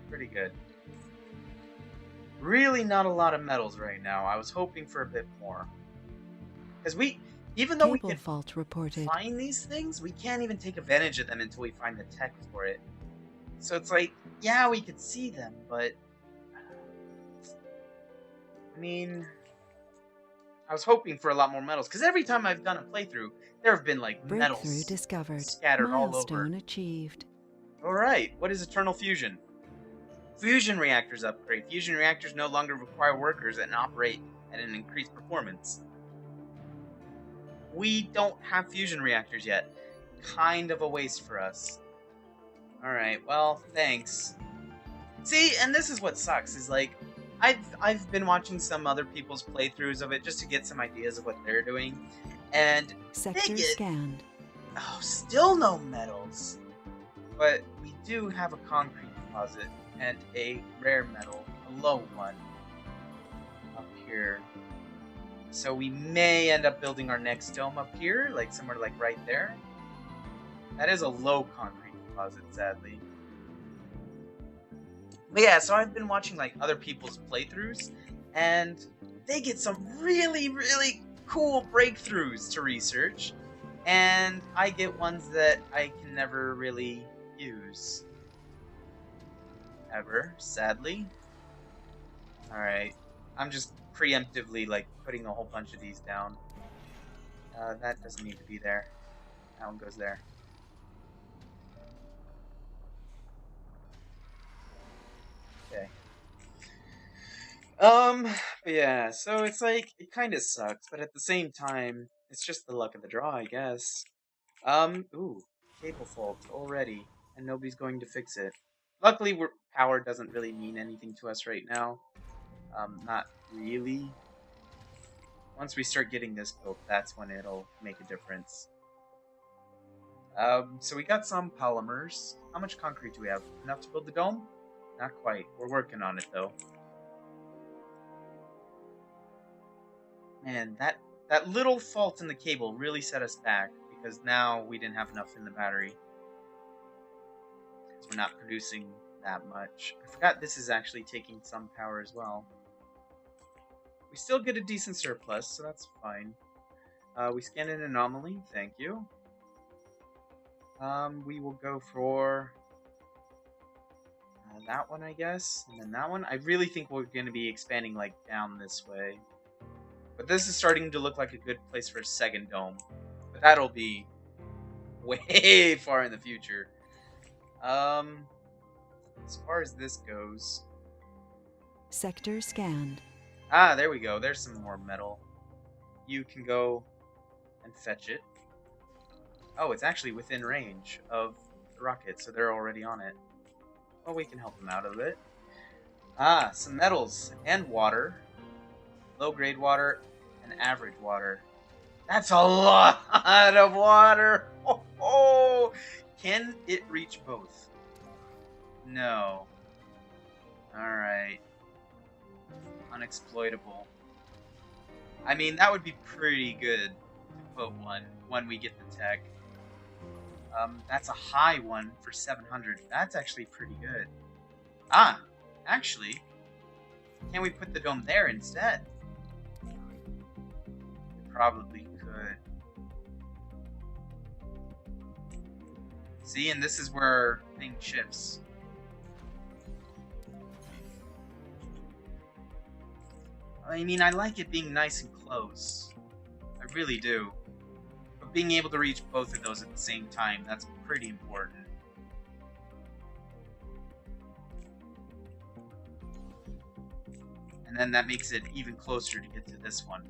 Pretty good. Really not a lot of metals right now. I was hoping for a bit more. Because even though we can fault reported. find these things, we can't even take advantage of them until we find the tech for it. So it's yeah, we could see them, but... I mean... I was hoping for a lot more metals, because every time I've done a playthrough, there have been metals Breakthrough discovered. scattered all over. Milestone achieved. Alright, what is Eternal Fusion? Fusion reactors upgrade. Fusion reactors no longer require workers and operate at an increased performance. We don't have fusion reactors yet. Kind of a waste for us. Alright, well, thanks. See, and this is what sucks, is I've been watching some other people's playthroughs of it just to get some ideas of what they're doing, and Sector scanned. Oh, still no metals. But we do have a concrete deposit and a rare metal, a low one, up here. So we may end up building our next dome up here, like somewhere like right there. That is a low concrete deposit, sadly. But yeah, so I've been watching like other people's playthroughs, and they get some really, really cool breakthroughs to research, and I get ones that I can never really use. Ever, sadly. Alright, I'm just preemptively like putting a whole bunch of these down. That doesn't need to be there. That one goes there. Okay. But yeah, so it's like, it kind of sucks, but at the same time, it's just the luck of the draw, I guess. Ooh, cable fault already, and nobody's going to fix it. Luckily, power doesn't really mean anything to us right now. Not really. Once we start getting this built, that's when it'll make a difference. So we got some polymers. How much concrete do we have? Enough to build the dome? Not quite. We're working on it, though. Man, that little fault in the cable really set us back, because now we didn't have enough in the battery. Because we're not producing that much. I forgot this is actually taking some power as well. We still get a decent surplus, so that's fine. We scan an anomaly, thank you. We will go for that one, I guess, and then that one. I really think we're going to be expanding like down this way. But this is starting to look like a good place for a second dome. But that'll be way far in the future. As far as this goes... Sector scanned. Ah, there we go. There's some more metal. You can go and fetch it. Oh, it's actually within range of the rocket, so they're already on it. Well, we can help them out a bit. Ah, some metals and water. Low-grade water and average water. That's a lot of water! Oh. Can it reach both? No. Alright. Unexploitable. I mean, that would be pretty good to put one when we get the tech. That's a high one for 700. That's actually pretty good. Ah, actually, can we put the dome there instead? Probably could. See, and this is where things shifts. I mean, I like it being nice and close. I really do. But being able to reach both of those at the same time, that's pretty important. And then that makes it even closer to get to this one.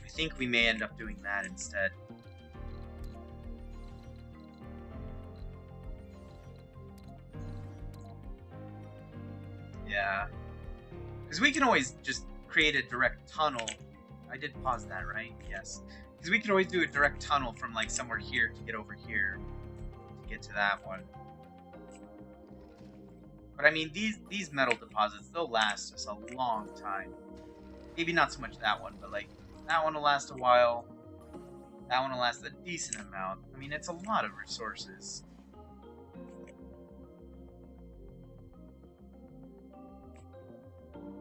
I think we may end up doing that instead. Yeah. Because we can always just create a direct tunnel. I did pause that, right? Yes. Because we can always do a direct tunnel from like somewhere here to get over here to get to that one. But I mean, these metal deposits, they'll last us a long time. Maybe not so much that one, but like that one will last a while. That one will last a decent amount. I mean, it's a lot of resources.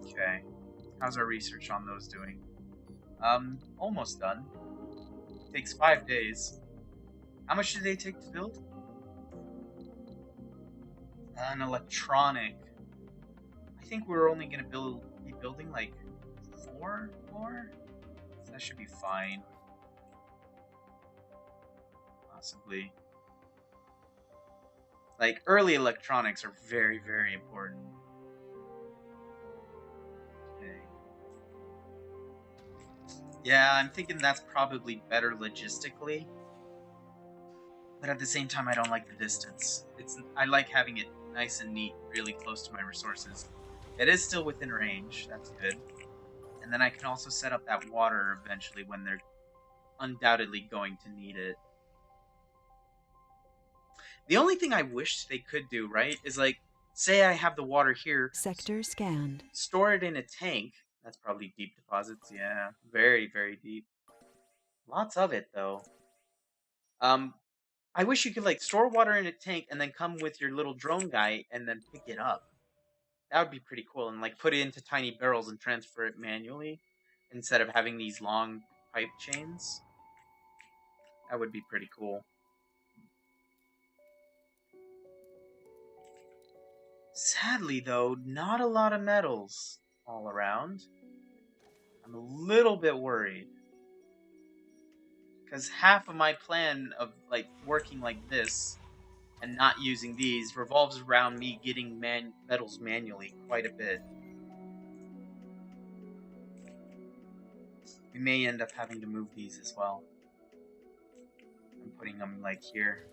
Okay. How's our research on those doing? Almost done. Takes 5 days. How much do they take to build? An electronic. I think we're only gonna be building like 4 more? So that should be fine. Possibly. Like, early electronics are very, very important. Okay. Yeah, I'm thinking that's probably better logistically. But at the same time, I don't like the distance. I like having it nice and neat, really close to my resources. It is still within range, that's good. And then I can also set up that water eventually when they're undoubtedly going to need it. The only thing I wish they could do, right, is like, say I have the water here. Sector scanned. Store it in a tank, That's probably deep deposits. Yeah, very, very deep. Lots of it, though. I wish you could, like, store water in a tank and then come with your little drone guy and then pick it up. That would be pretty cool. And, like, put it into tiny barrels and transfer it manually instead of having these long pipe chains. That would be pretty cool. Sadly, though, not a lot of metals all around. I'm a little bit worried. Because half of my plan of, like, working like this and not using these revolves around me getting metals manually quite a bit. We may end up having to move these as well. I'm putting them, like, here.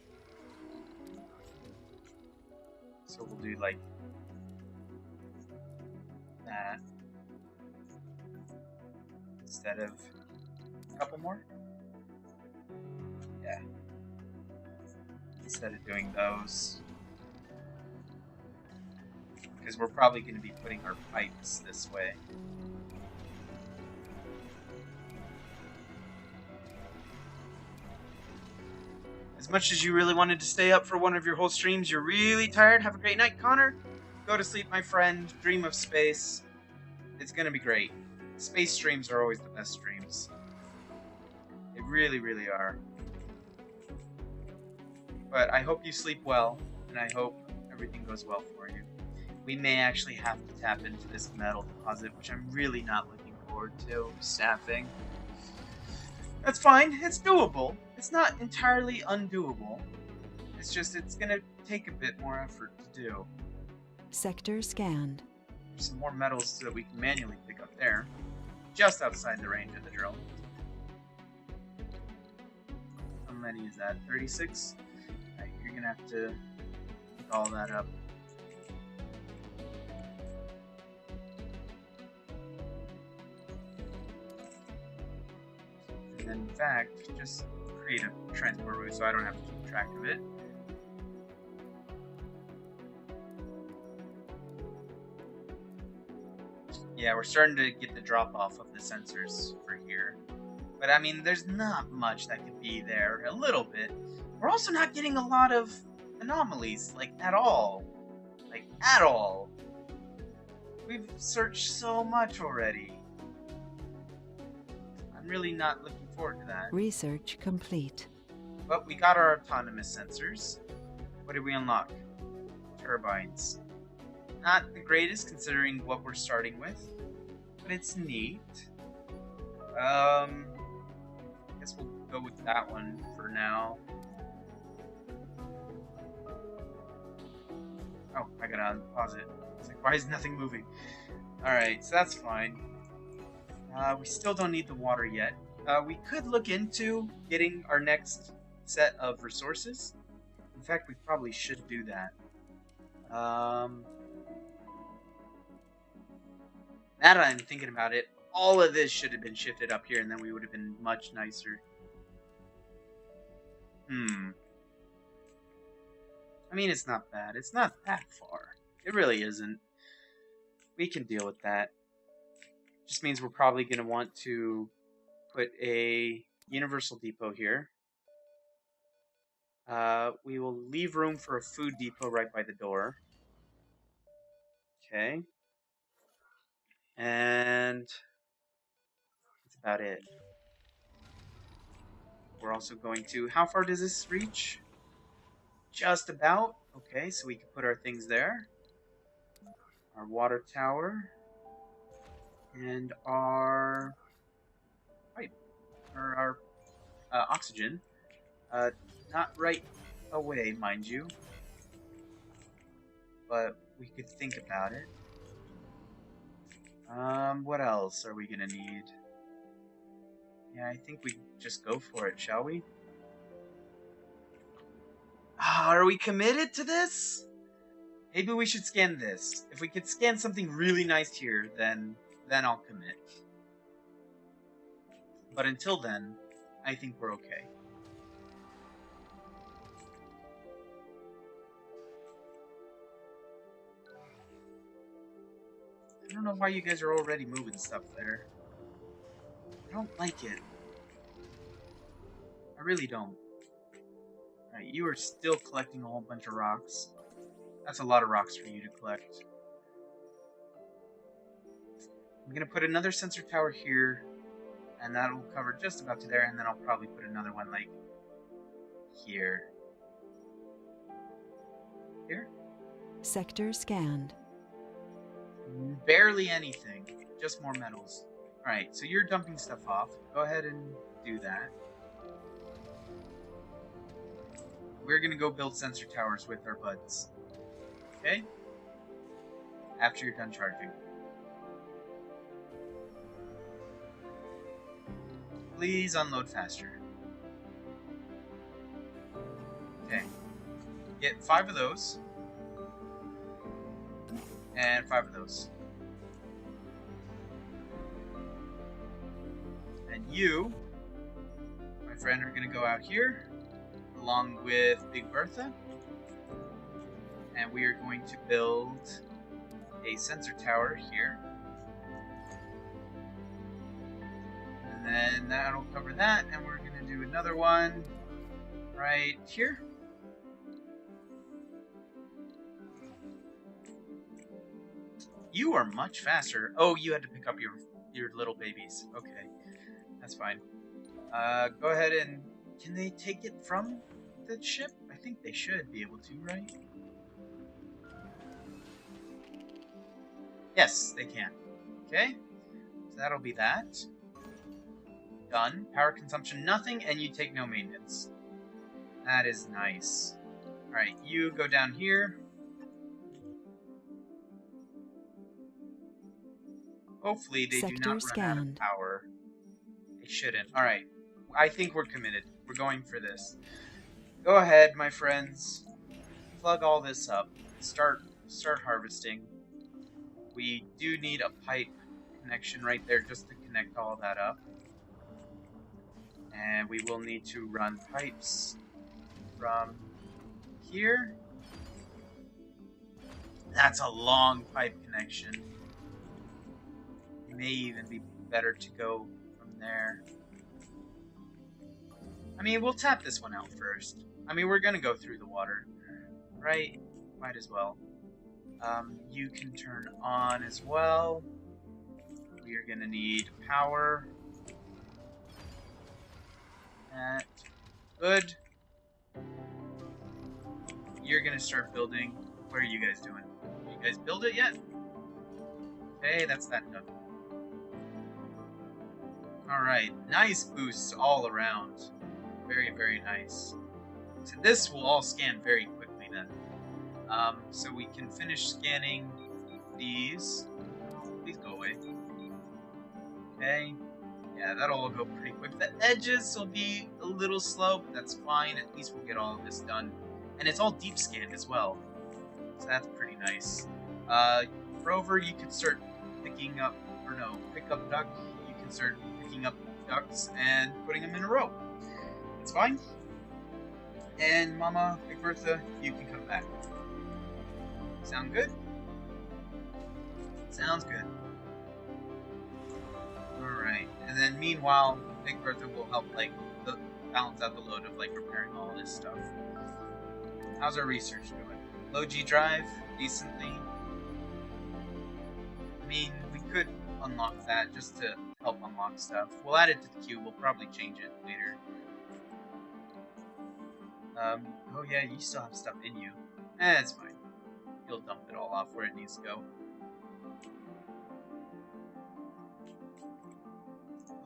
So we'll do, like, that. Instead of a couple more? Yeah. Instead of doing those. Because we're probably going to be putting our pipes this way. As much as you really wanted to stay up for one of your whole streams, you're really tired. Have a great night, Connor. Go to sleep, my friend. Dream of space. It's going to be great. Space streams are always the best streams. They really, really are. But I hope you sleep well, and I hope everything goes well for you. We may actually have to tap into this metal deposit, which I'm really not looking forward to staffing. That's fine. It's doable. It's not entirely undoable. It's just it's going to take a bit more effort to do. Sector scanned. Some more metals so that we can manually pick up there, just outside the range of the drone. How many is that? 36? Right, you're gonna have to pick all that up. And then, in fact, just create a transport route so I don't have to keep track of it. Yeah, we're starting to get the drop-off of the sensors for here. But, I mean, there's not much that could be there. A little bit. We're also not getting a lot of anomalies, like, at all. Like, at all. We've searched so much already. I'm really not looking forward to that. Research complete. But we got our autonomous sensors. What did we unlock? Turbines. Not the greatest considering what we're starting with, but it's neat. I guess we'll go with that one for now. Oh, I gotta unpause it. It's like, why is nothing moving? Alright, so that's fine. We still don't need the water yet. We could look into getting our next set of resources. In fact, we probably should do that. Now that I'm thinking about it, all of this should have been shifted up here, and then we would have been much nicer. I mean, it's not bad. It's not that far. It really isn't. We can deal with that. Just means we're probably going to want to put a universal depot here. We will leave room for a food depot right by the door. Okay. And that's about it. We're also going to... How far does this reach? Just about. Okay, so we can put our things there. Our water tower. And our... pipe. Or our oxygen. Not right away, mind you. But we could think about it. What else are we gonna need? Yeah, I think we just go for it, shall we? Are we committed to this? Maybe we should scan this. If we could scan something really nice here, then I'll commit. But until then, I think we're okay. I don't know why you guys are already moving stuff there. I don't like it. I really don't. Alright, you are still collecting a whole bunch of rocks. That's a lot of rocks for you to collect. I'm gonna put another sensor tower here, and that'll cover just about to there, and then I'll probably put another one like here. Here? Sector scanned. Barely anything. Just more metals. Alright, so you're dumping stuff off. Go ahead and do that. We're gonna go build sensor towers with our buds. Okay? After you're done charging. Please unload faster. Okay. Get 5 of those. And 5 of those. And you, my friend, are gonna go out here, along with Big Bertha. And we are going to build a sensor tower here. And then that'll cover that, and we're gonna do another one right here. You are much faster. Oh, you had to pick up your little babies. Okay, that's fine. Go ahead and... Can they take it from the ship? I think they should be able to, right? Yes, they can. Okay, so that'll be that. Done. Power consumption, nothing, and you take no maintenance. That is nice. Alright, you go down here. Hopefully they do not run out of power. They shouldn't. Alright, I think we're committed. We're going for this. Go ahead, my friends. Plug all this up. Start harvesting. We do need a pipe connection right there just to connect all that up. And we will need to run pipes from here. That's a long pipe connection. It may even be better to go from there. I mean, we'll tap this one out first. I mean, we're gonna go through the water, right? Might as well. You can turn on as well. We are gonna need power. That. Good. You're gonna start building. What are you guys doing? You guys build it yet? Okay, that's that done. Alright, nice boosts all around. Very, very nice. So this will all scan very quickly then. So we can finish scanning these. Please go away. Okay. Yeah, that'll all go pretty quick. The edges will be a little slow, but that's fine. At least we'll get all of this done. And it's all deep scanned as well. So that's pretty nice. Rover, you can start picking up, or no, pick up duck. You can start picking up ducks and putting them in a row. That's fine. And Mama, Big Bertha, you can come back. Sound good? Sounds good. Alright, and then meanwhile, Big Bertha will help, like, balance out the load of, like, repairing all this stuff. How's our research going? Low G drive, decently. I mean, we could unlock that just to help unlock stuff. We'll add it to the queue, we'll probably change it later. Oh yeah, you still have stuff in you. It's fine. You'll dump it all off where it needs to go.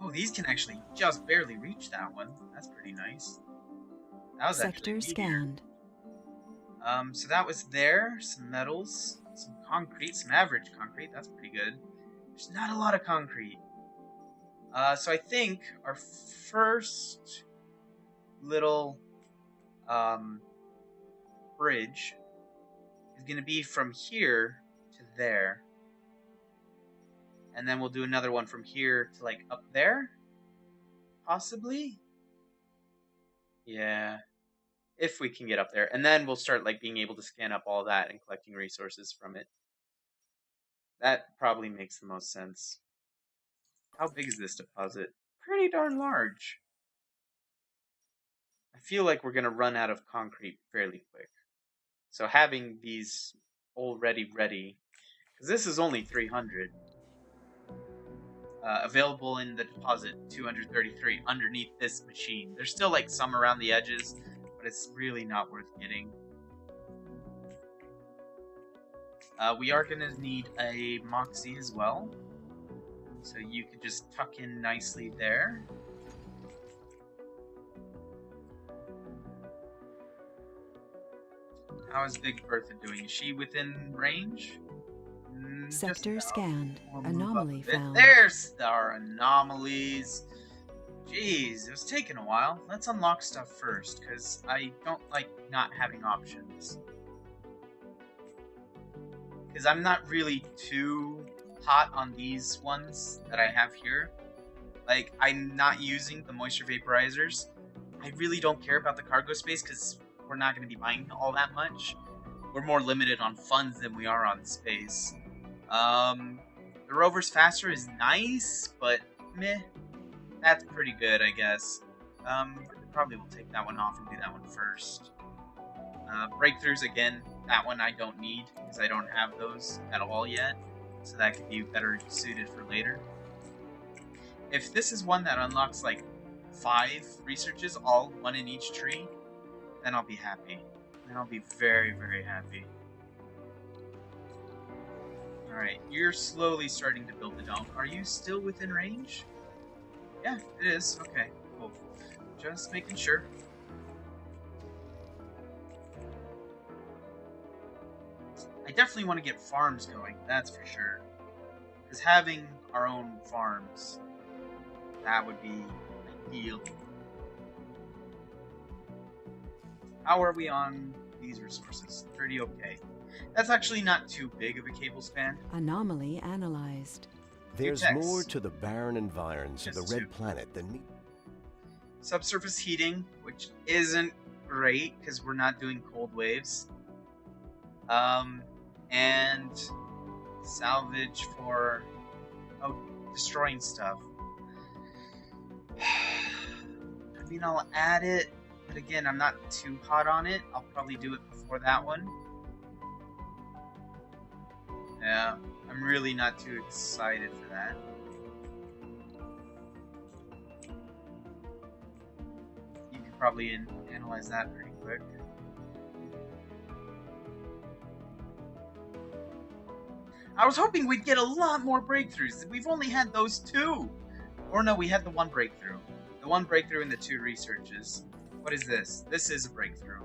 Oh, these can actually just barely reach that one. That's pretty nice. That was Sector scanned. So that was there. Some metals, some concrete, some average concrete. That's pretty good. There's not a lot of concrete. So I think our first little bridge is going to be from here to there. And then we'll do another one from here to, like, up there? Possibly? Yeah. If we can get up there. And then we'll start, like, being able to scan up all that and collecting resources from it. That probably makes the most sense. How big is this deposit? Pretty darn large. I feel like we're going to run out of concrete fairly quick. So having these already ready, because this is only 300, available in the deposit 233 underneath this machine. There's still like some around the edges, but it's really not worth getting. We are going to need a Moxie as well, so you could just tuck in nicely there. How is Big Bertha doing? Is she within range? Sector scanned. We'll move up Anomaly a bit. found. There's our anomalies. Jeez, it was taking a while. Let's unlock stuff first, because I don't like not having options. Because I'm not really too hot on these ones that I have here. Like, I'm not using the moisture vaporizers. I really don't care about the cargo space, because we're not going to be buying all that much. We're more limited on funds than we are on space. The rover's faster is nice, but meh. That's pretty good, I guess. Probably will take that one off and do that one first. Breakthroughs, again, that one I don't need, because I don't have those at all yet. So that could be better suited for later. If this is one that unlocks, like, 5 researches, all one in each tree, then I'll be happy. Then I'll be very, very happy. Alright, you're slowly starting to build the dome. Are you still within range? Yeah, it is. Okay, cool. Just making sure. I definitely want to get farms going, that's for sure. Because having our own farms, that would be ideal. How are we on these resources? Pretty okay. That's actually not too big of a cable span. Anomaly analyzed. There's Text. more to the barren environs of the Just two. Red Planet than me. Subsurface heating, which isn't great because we're not doing cold waves. And salvage for destroying stuff. I mean, I'll add it, but again, I'm not too hot on it. I'll probably do it before that one. Yeah, I'm really not too excited for that. You could probably analyze that pretty quick. I was hoping we'd get a lot more breakthroughs. We've only had those 2. Or no, we had the 1 breakthrough. The 1 breakthrough and the 2 researches. What is this? This is a breakthrough.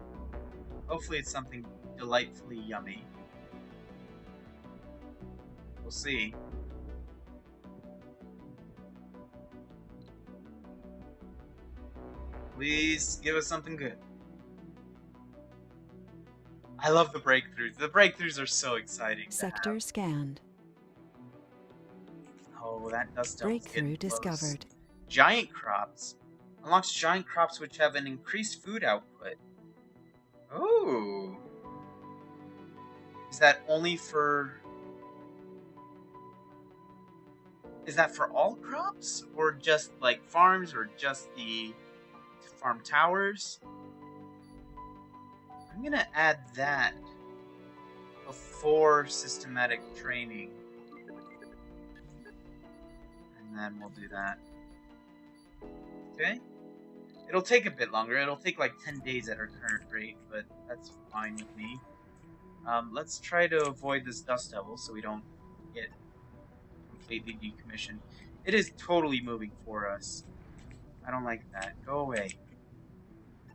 Hopefully it's something delightfully yummy. We'll see. Please give us something good. I love the breakthroughs. The breakthroughs are so exciting. Sector scanned. Oh, that dust Breakthrough discovered. Giant crops. Unlocks giant crops which have an increased food output. Oh. Is that only for... Is that for all crops? Or just, like, farms? Or just the farm towers? I'm gonna add that before systematic training. And then we'll do that. Okay? It'll take a bit longer. It'll take like 10 days at our current rate, but that's fine with me. Let's try to avoid this dust devil so we don't get completely decommissioned. It is totally moving for us. I don't like that. Go away.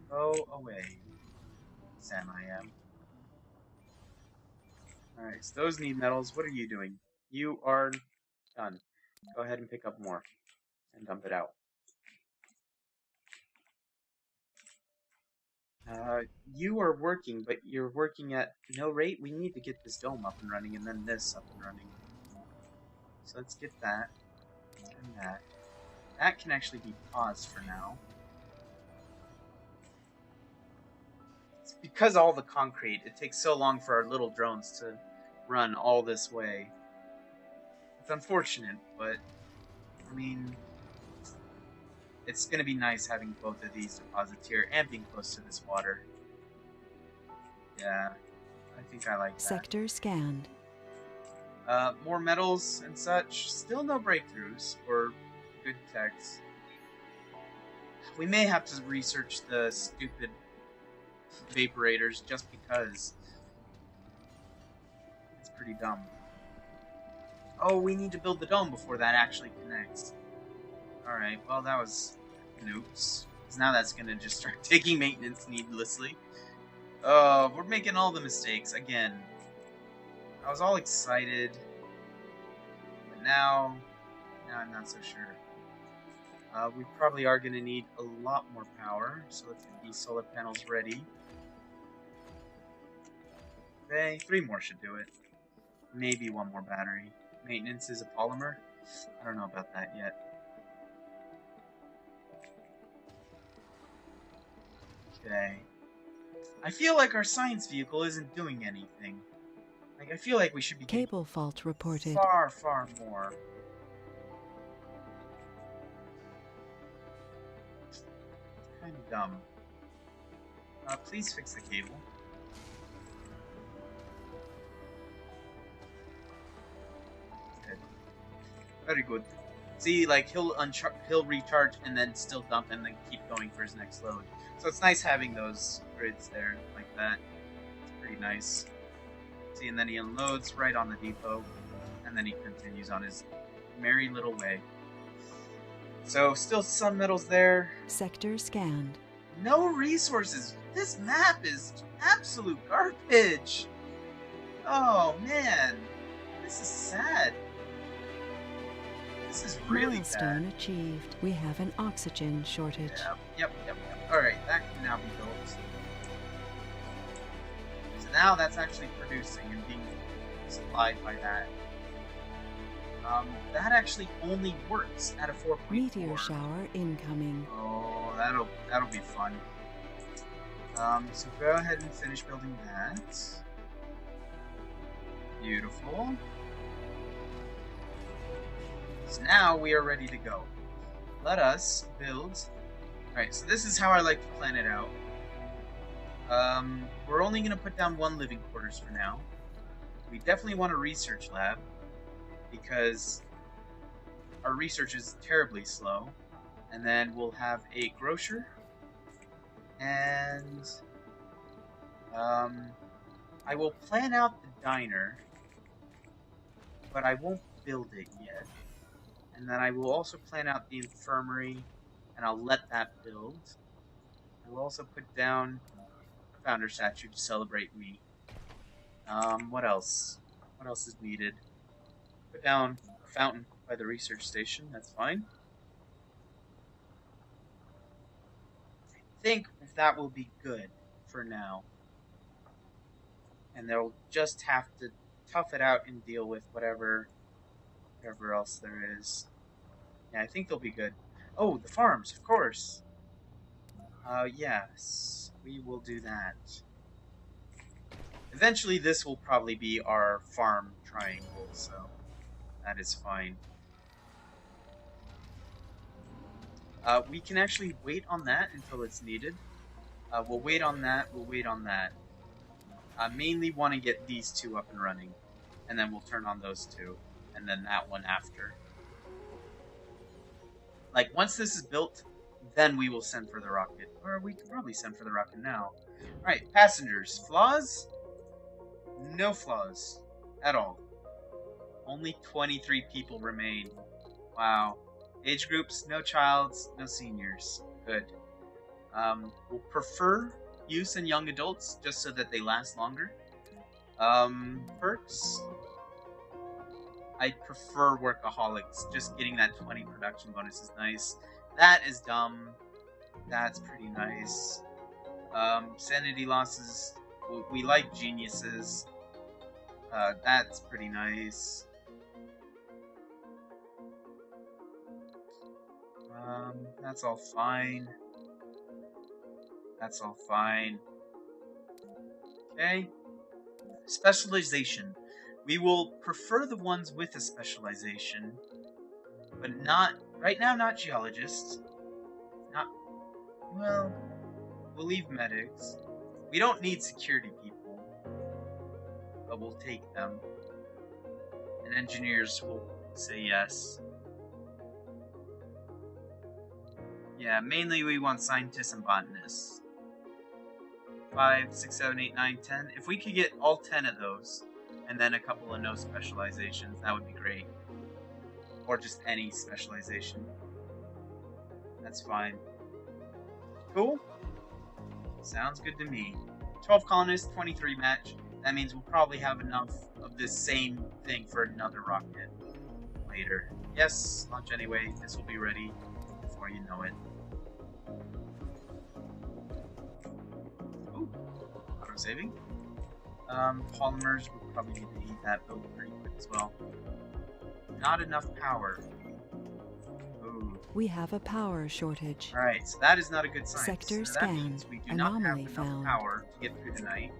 Go away. Sam, I am. Alright, so those need metals. What are you doing? You are done. Go ahead and pick up more and dump it out. You are working, but you're working at no rate. We need to get this dome up and running, and then this up and running. So let's get that and that. That can actually be paused for now. It's because all the concrete, it takes so long for our little drones to run all this way. It's unfortunate, but I mean, it's gonna be nice having both of these deposits here and being close to this water. Yeah, I think I like that. Sector scanned. More metals and such. Still no breakthroughs or good techs. We may have to research the stupid vaporators just because. It's pretty dumb. Oh, we need to build the dome before that actually connects. Alright, well that was an oops. Because now that's gonna just start taking maintenance needlessly. Oh, we're making all the mistakes again. I was all excited. But now I'm not so sure. We probably are gonna need a lot more power, so let's get these solar panels ready. Okay, 3 more should do it. Maybe 1 more battery. Maintenance is a polymer? I don't know about that yet. Okay. I feel like our science vehicle isn't doing anything. Like, I feel like we should be getting Cable fault reported. far, far more. It's kind of dumb. Please fix the cable. Good. Very good. See, like, he'll recharge and then still dump and then keep going for his next load. So it's nice having those grids there like that. It's pretty nice. See, and then he unloads right on the depot, and then he continues on his merry little way. So, still some metals there. Sector scanned. No resources. This map is absolute garbage. Oh, man. This is sad. This is really Milestone bad. achieved. We have an oxygen shortage. Yep. Alright, that can now be built. So now that's actually producing and being supplied by that. That actually only works at a 4.4. Meteor shower incoming. Oh, that'll be fun. So go ahead and finish building that. Beautiful. So now we are ready to go. Let us build. Alright, so this is how I like to plan it out. We're only going to put down 1 living quarters for now. We definitely want a research lab, because our research is terribly slow. And then we'll have a grocer, and I will plan out the diner, but I won't build it yet. And then I will also plan out the infirmary, and I'll let that build. I will also put down a founder statue to celebrate me. What else? What else is needed? Put down a fountain by the research station, that's fine. I think that will be good for now. And they'll just have to tough it out and deal with whatever else there is. Yeah, I think they'll be good. Oh, the farms, of course. Yes, we will do that. Eventually, this will probably be our farm triangle, so that is fine. We can actually wait on that until it's needed. We'll wait on that, we'll wait on that. I mainly want to get these 2 up and running, and then we'll turn on those 2, and then that one after. Like, once this is built, then we will send for the rocket. Or we could probably send for the rocket now. Alright, passengers. Flaws? No flaws. At all. Only 23 people remain. Wow. Age groups, no childs, no seniors. Good. We'll prefer youth and young adults, just so that they last longer. Perks? I prefer workaholics. Just getting that 20 production bonus is nice. That is dumb. That's pretty nice. Sanity losses. We like geniuses. That's pretty nice. That's all fine. That's all fine. Okay. Specialization. We will prefer the ones with a specialization, but not, right now, not geologists. Not, well, we'll leave medics. We don't need security people, but we'll take them. And engineers will say yes. Yeah, mainly we want scientists and botanists. 5, 6, 7, 8, 9, 10. If we could get all 10 of those, and then a couple of no specializations, that would be great. Or just any specialization. That's fine. Cool? Sounds good to me. 12 colonists, 23 match. That means we'll probably have enough of this same thing for another rocket later. Yes, launch anyway. This will be ready before you know it. Ooh, auto-saving. Polymers, we'll probably need to heat that build pretty quick as well. Not enough power. Ooh. We have a power shortage. Alright, so that is not a good sign. Sector so that means scanned. we do not have Anomaly enough found. power to get through the night.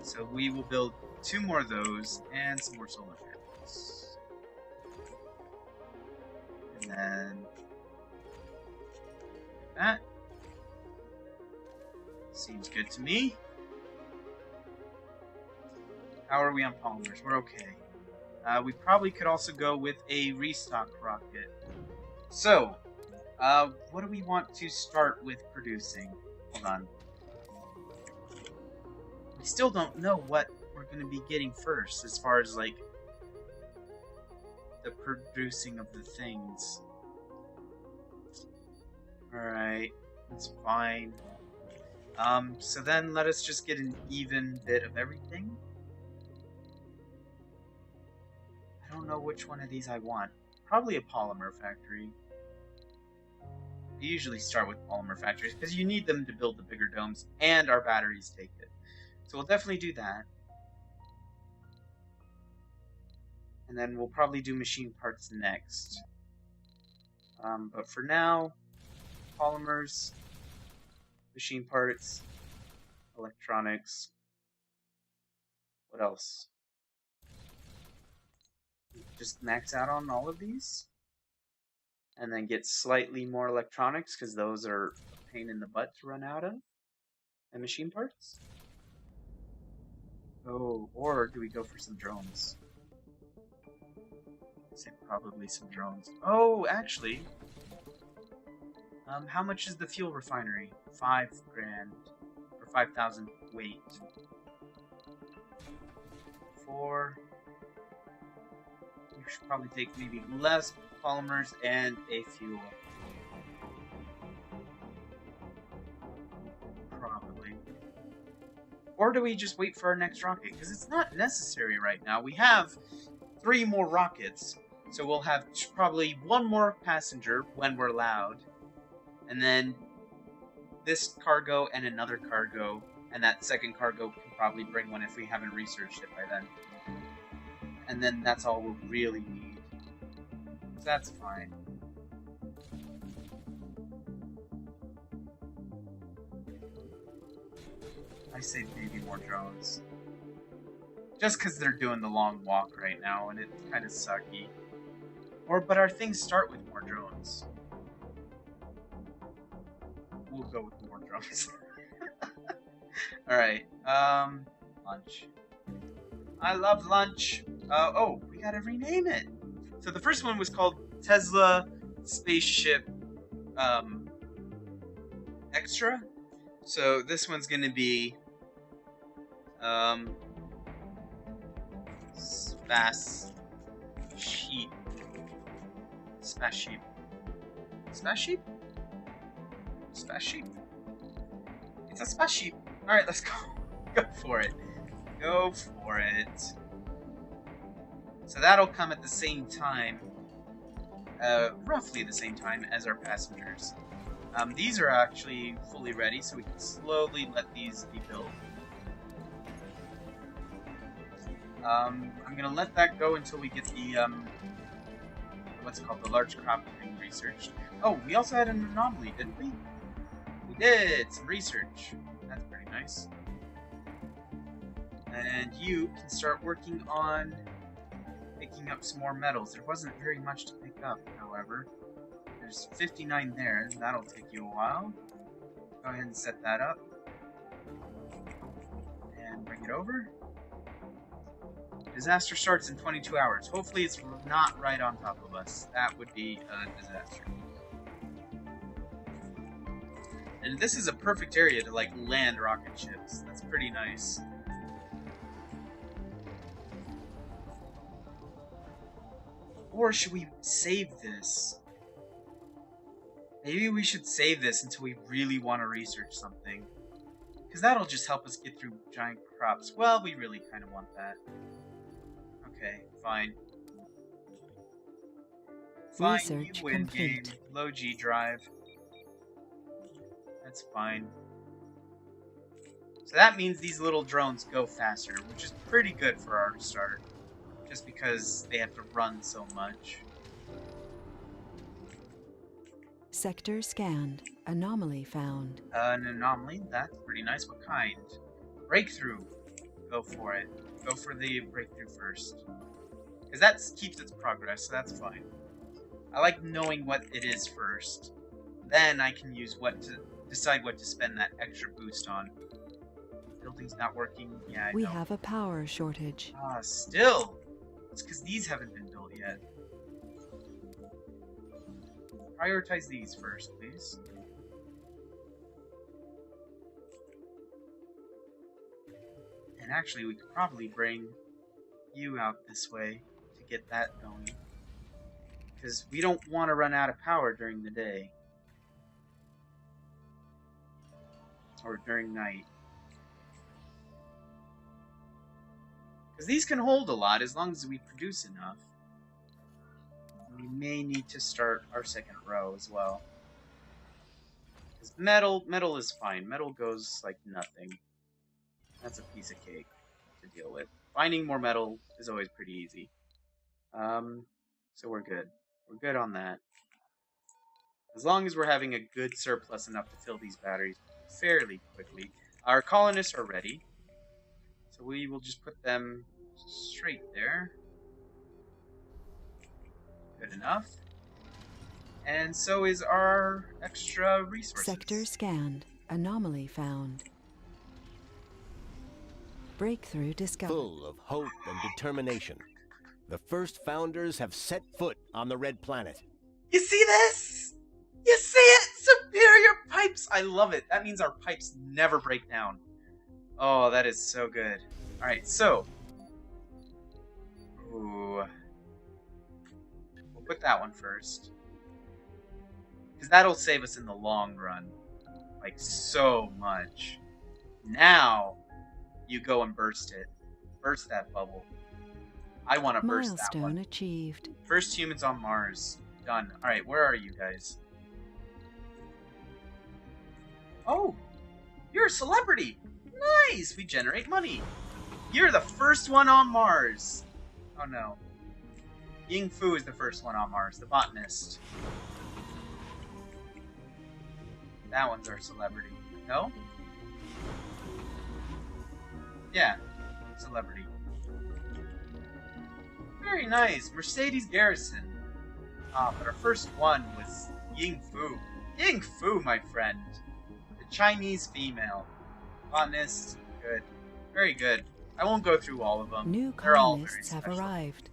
So we will build 2 more of those and some more solar panels. And then that seems good to me. How are we on polymers? We're okay. We probably could also go with a restock rocket. So, what do we want to start with producing? Hold on. We still don't know what we're going to be getting first as far as, like, the producing of the things. Alright, that's fine. So then let us just get an even bit of everything. I don't know which one of these I want. Probably a polymer factory. We usually start with polymer factories because you need them to build the bigger domes, and our batteries take it. So we'll definitely do that. And then we'll probably do machine parts next. But for now, polymers, machine parts, electronics. What else? Just max out on all of these? And then get slightly more electronics, because those are a pain in the butt to run out of. And machine parts? Oh, or do we go for some drones? I'd say probably some drones. Oh, actually, how much is the fuel refinery? 5 grand. Or 5,000 weight. 4. We should probably take maybe less polymers and a fuel. Probably. Or do we just wait for our next rocket? Because it's not necessary right now. We have 3 more rockets. So we'll have probably 1 more passenger when we're allowed. And then this cargo and another cargo. And that second cargo can probably bring one if we haven't researched it by then. And then that's all we'll really need. So that's fine. I say maybe more drones. Just because they're doing the long walk right now, and it's kind of sucky. But our things start with more drones. We'll go with more drones. Alright, lunch. I love lunch. Oh, we gotta rename it. So the first one was called Tesla Spaceship Extra. So this one's gonna be Spaceship. It's a spaceship. Alright, let's go. Go for it. Go for it. So that'll come at the same time, roughly the same time as our passengers. These are actually fully ready, so we can slowly let these be built. I'm gonna let that go until we get the, what's it called, the large crop thing researched. Oh, we also had an anomaly, didn't we? We did! Some research. That's pretty nice. And you can start working on picking up some more metals. There wasn't very much to pick up, however. There's 59 there. That'll take you a while. Go ahead and set that up. And bring it over. Disaster starts in 22 hours. Hopefully it's not right on top of us. That would be a disaster. And this is a perfect area to, like, land rocket ships. That's pretty nice. Or should we save this? Maybe we should save this until we really want to research something. Because that'll just help us get through giant crops. Well, we really kind of want that. Okay, fine. Fine, Research you win complete. game. Low G drive. That's fine. So that means these little drones go faster, which is pretty good for our start. Just because they have to run so much. Sector scanned. Anomaly found. An anomaly? That's pretty nice. What kind? Breakthrough. Go for it. Go for the breakthrough first. Because that keeps its progress, so that's fine. I like knowing what it is first. Then I can use decide what to spend that extra boost on. Building's not working. Yeah, I We know. have a power shortage. Ah, still! It's because these haven't been built yet. Prioritize these first, please. And actually, we could probably bring you out this way to get that going. Because we don't want to run out of power during the day. Or during night. Because these can hold a lot as long as we produce enough. We may need to start our second row as well. Because metal is fine. Metal goes like nothing. That's a piece of cake to deal with. Finding more metal is always pretty easy. So we're good. We're good on that. As long as we're having a good surplus enough to fill these batteries fairly quickly. Our colonists are ready. So we will just put them straight there. Good enough. And so is our extra resources. Sector scanned. Anomaly found. Breakthrough discovered. Full of hope and determination, the first founders have set foot on the Red Planet. You see this? You see it? Superior pipes! I love it. That means our pipes never break down. Oh, that is so good. Alright, so. Ooh. We'll put that one first. Because that'll save us in the long run. Like, so much. Now, you go and burst it. Burst that bubble. I want to burst that one. Milestone achieved. First humans on Mars. Done. Alright, where are you guys? Oh! You're a celebrity! Nice! We generate money. You're the first one on Mars. Oh no. Ying Fu is the first one on Mars, the botanist. That one's our celebrity. No? Yeah. Celebrity. Very nice. Mercedes Garrison. Ah, but our first one was Ying Fu. Ying Fu, my friend. The Chinese female. Botanist. Good. Very good. I won't go through all of them. New They're all very colonists have special. arrived.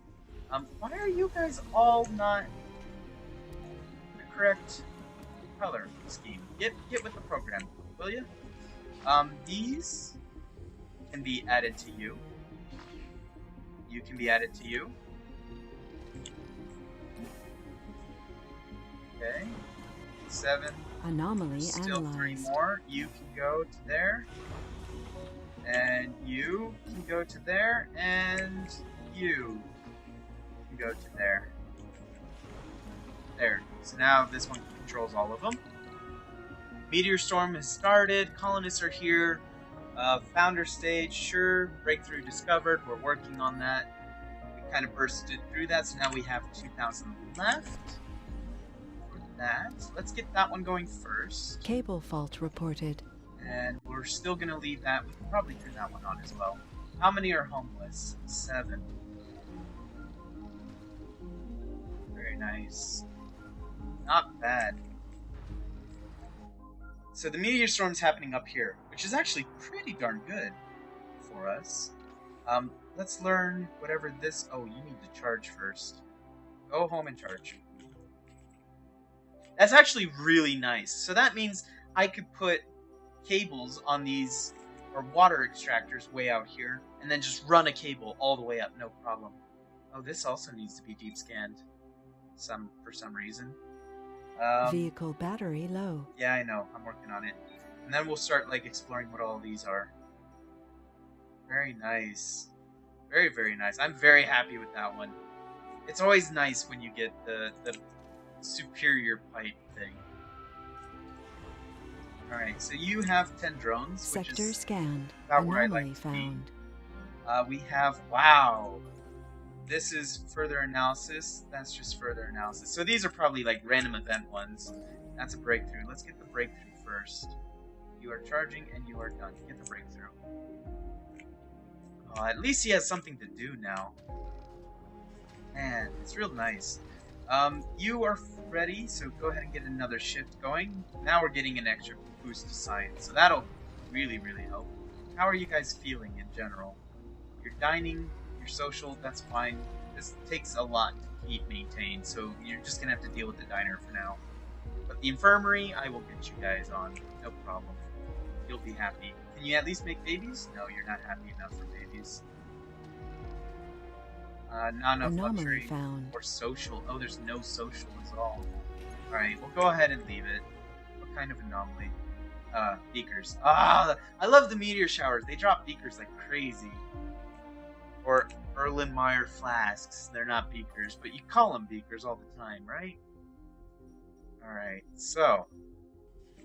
Why are you guys all not the correct color scheme? Get with the program, will you? These can be added to you. You can be added to you. Okay. 7. Anomaly Still 3 analyzed. more. You can go to there. And you can go to there. And you can go to there. There. So now this one controls all of them. Meteor storm has started. Colonists are here. Founder stage, sure. Breakthrough discovered. We're working on that. We kind of bursted through that, so now we have 2,000 left. For that, let's get that one going first. Cable fault reported. And we're still going to leave that. We can probably turn that one on as well. How many are homeless? 7. Very nice. Not bad. So the meteor storm's happening up here, which is actually pretty darn good for us. Let's learn whatever this... Oh, you need to charge first. Go home and charge. That's actually really nice. So that means I could put cables on these, or water extractors way out here, and then just run a cable all the way up, no problem. Oh, this also needs to be deep scanned. For some reason. Vehicle battery low. Yeah, I know. I'm working on it. And then we'll start, like, exploring what all of these are. Very nice. Very, very nice. I'm very happy with that one. It's always nice when you get the superior pipe thing. Alright, so you have 10 drones, which Sector is scanned. about where I'd Anomaly like to found. be. We have... Wow! This is further analysis. That's just further analysis. So these are probably like random event ones. That's a breakthrough. Let's get the breakthrough first. You are charging and you are done. Get the breakthrough. Oh, at least he has something to do now. Man, it's real nice. You are ready, so go ahead and get another shift going. Now we're getting an extra boost to science, so that'll really, really help. How are you guys feeling in general? You're dining. Your social, that's fine. This takes a lot to keep maintained, so you're just gonna have to deal with the diner for now. But the infirmary, I will get you guys on. No problem. You'll be happy. Can you at least make babies? No, you're not happy enough for babies. Not enough Anomaly luxury found. or social. Oh, there's no social at all. Alright, we'll go ahead and leave it. What kind of anomaly? Beakers. Ah, I love the meteor showers. They drop beakers like crazy. Or Erlenmeyer flasks. They're not beakers, but you call them beakers all the time, right? Alright, so.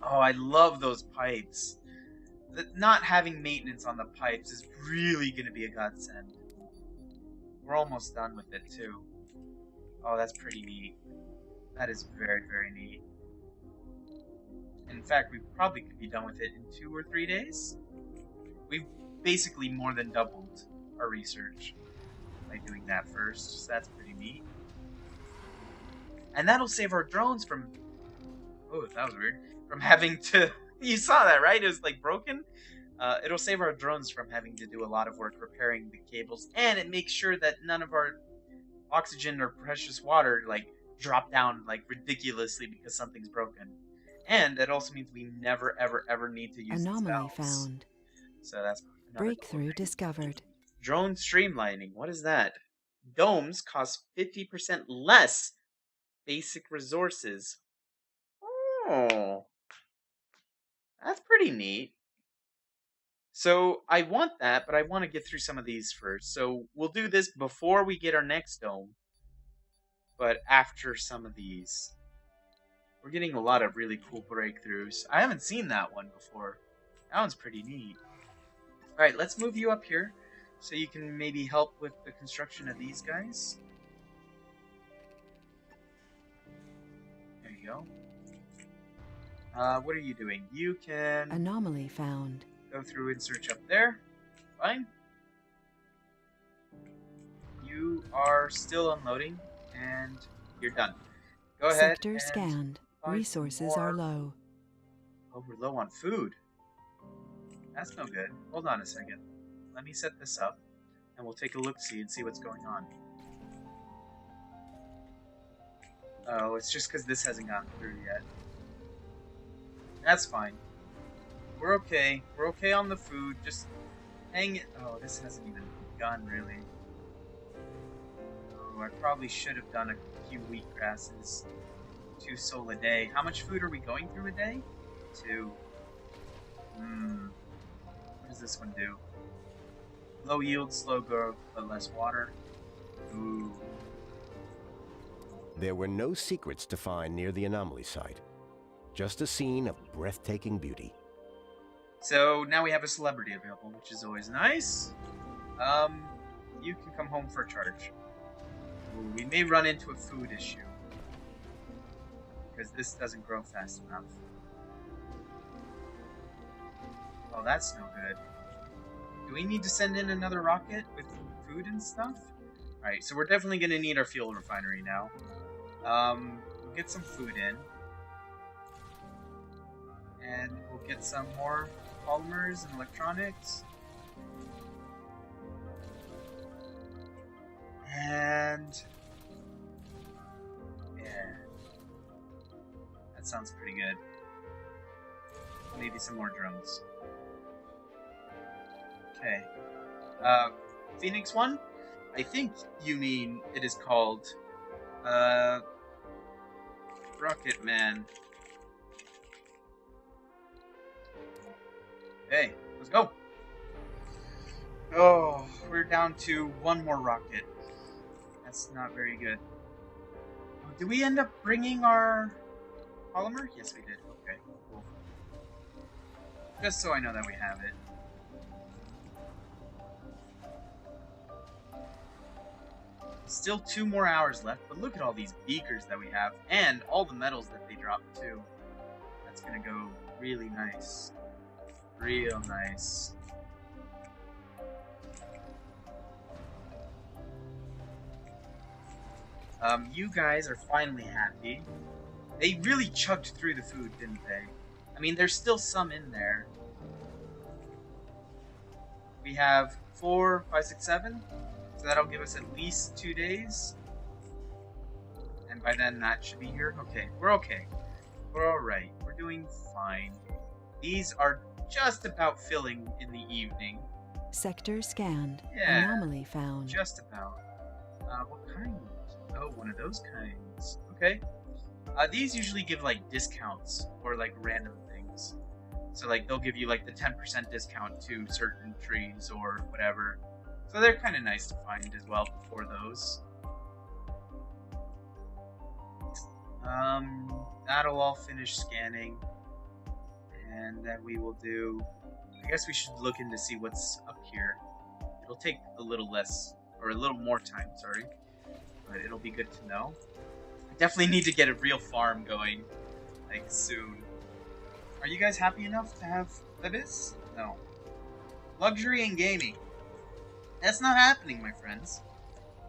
Oh, I love those pipes. Not having maintenance on the pipes is really going to be a godsend. We're almost done with it, too. Oh, that's pretty neat. That is very, very neat. In fact, we probably could be done with it in 2 or 3 days. We've basically more than doubled our research by doing that first, so that's pretty neat. And that'll save our drones from... Oh, that was weird. From having to... You saw that, right? It was, like, broken. It'll save our drones from having to do a lot of work repairing the cables, and it makes sure that none of our oxygen or precious water, like, drop down, like, ridiculously because something's broken. And it also means we never, ever, ever need to use Anomaly these valves. found. So that's another Breakthrough discovered. Drone streamlining. What is that? Domes cost 50% less basic resources. Oh. That's pretty neat. So I want that, but I want to get through some of these first. So we'll do this before we get our next dome. But after some of these. We're getting a lot of really cool breakthroughs. I haven't seen that one before. That one's pretty neat. Alright, let's move you up here. So you can maybe help with the construction of these guys. There you go. What are you doing? You can Anomaly found. go through and search up there. Fine. You are still unloading, and you're done. Go ahead. Sector and scanned. find Resources more. are low. Oh, we're low on food. That's no good. Hold on a second. Let me set this up, and we'll take a look-see and see what's going on. Oh, it's just because this hasn't gotten through yet. That's fine. We're okay. We're okay on the food. Just hang it. Oh, this hasn't even begun, really. Oh, I probably should have done a few wheatgrasses. 2 sol a day. How much food are we going through a day? 2. What does this one do? Low yield, slow growth, but less water. Ooh. There were no secrets to find near the anomaly site. Just a scene of breathtaking beauty. So now we have a celebrity available, which is always nice. You can come home for a charge. Ooh, we may run into a food issue. Because this doesn't grow fast enough. Oh, that's no good. Do we need to send in another rocket with food and stuff? Alright, so we're definitely going to need our fuel refinery now. We'll get some food in. And we'll get some more polymers and electronics. And... yeah. That sounds pretty good. Maybe some more drones. Okay. Phoenix 1? I think you mean it is called, Rocket Man. Okay, let's go. Oh, we're down to one more rocket. That's not very good. Did we end up bringing our polymer? Yes, we did. Okay, cool. Just so I know that we have it. Still 2 more hours left, but look at all these beakers that we have, and all the metals that they drop too. That's gonna go really nice. Real nice. You guys are finally happy. They really chugged through the food, didn't they? I mean, there's still some in there. We have 4, 5, 6, 7. So that'll give us at least 2 days. And by then that should be here. Okay, we're okay. We're alright. We're doing fine. These are just about filling in the evening. Sector scanned. Yeah. Anomaly found. Just about. What kind? Oh, one of those kinds. Okay. These usually give like discounts or like random things. So like they'll give you like the 10% discount to certain trees or whatever. So they're kind of nice to find as well before those. That'll all finish scanning. And then we will do... I guess we should look in to see what's up here. It'll take a little less, or a little more time, sorry. But it'll be good to know. I definitely need to get a real farm going, like, soon. Are you guys happy enough to have Libis? No. Luxury and gaming. That's not happening, my friends.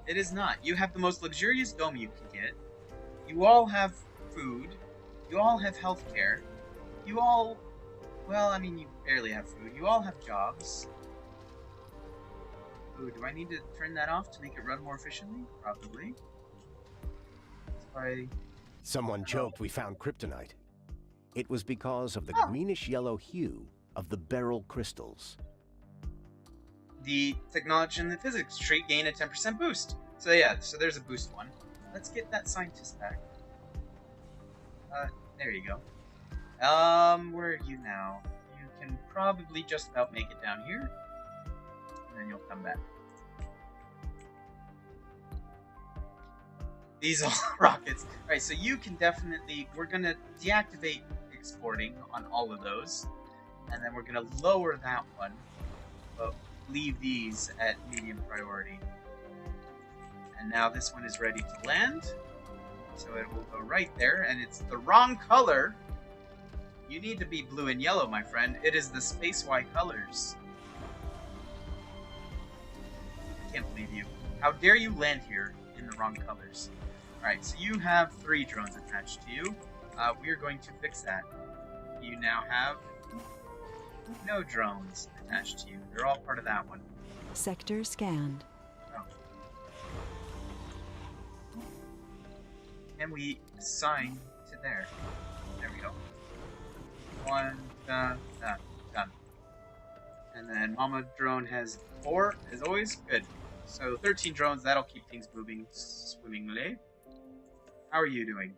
It is not. You have the most luxurious dome you can get. You all have food. You all have healthcare. You all... well, I mean, you barely have food. You all have jobs. Ooh, do I need to turn that off to make it run more efficiently? Probably. Someone joked we found kryptonite. It was because of the greenish-yellow hue of the beryl crystals. The technology and the physics trait gain a 10% boost. So yeah, so there's a boost one. Let's get that scientist back. There you go. Where are you now? You can probably just about make it down here. And then you'll come back. These are rockets. Alright, so you can definitely... we're gonna deactivate exporting on all of those. And then we're gonna lower that one. But leave these at medium priority. And now this one is ready to land. So it will go right there, and it's the wrong color. You need to be blue and yellow, my friend. It is the Space-Y colors. I can't believe you. How dare you land here in the wrong colors? Alright, so you have 3 drones attached to you. We are going to fix that. You now have no drones attached to you. They're all part of that one. Sector scanned. Oh. And we assign to there. There we go. 1, done. And then Mama Drone has 4, as always. Good. So 13 drones, that'll keep things moving swimmingly. How are you doing?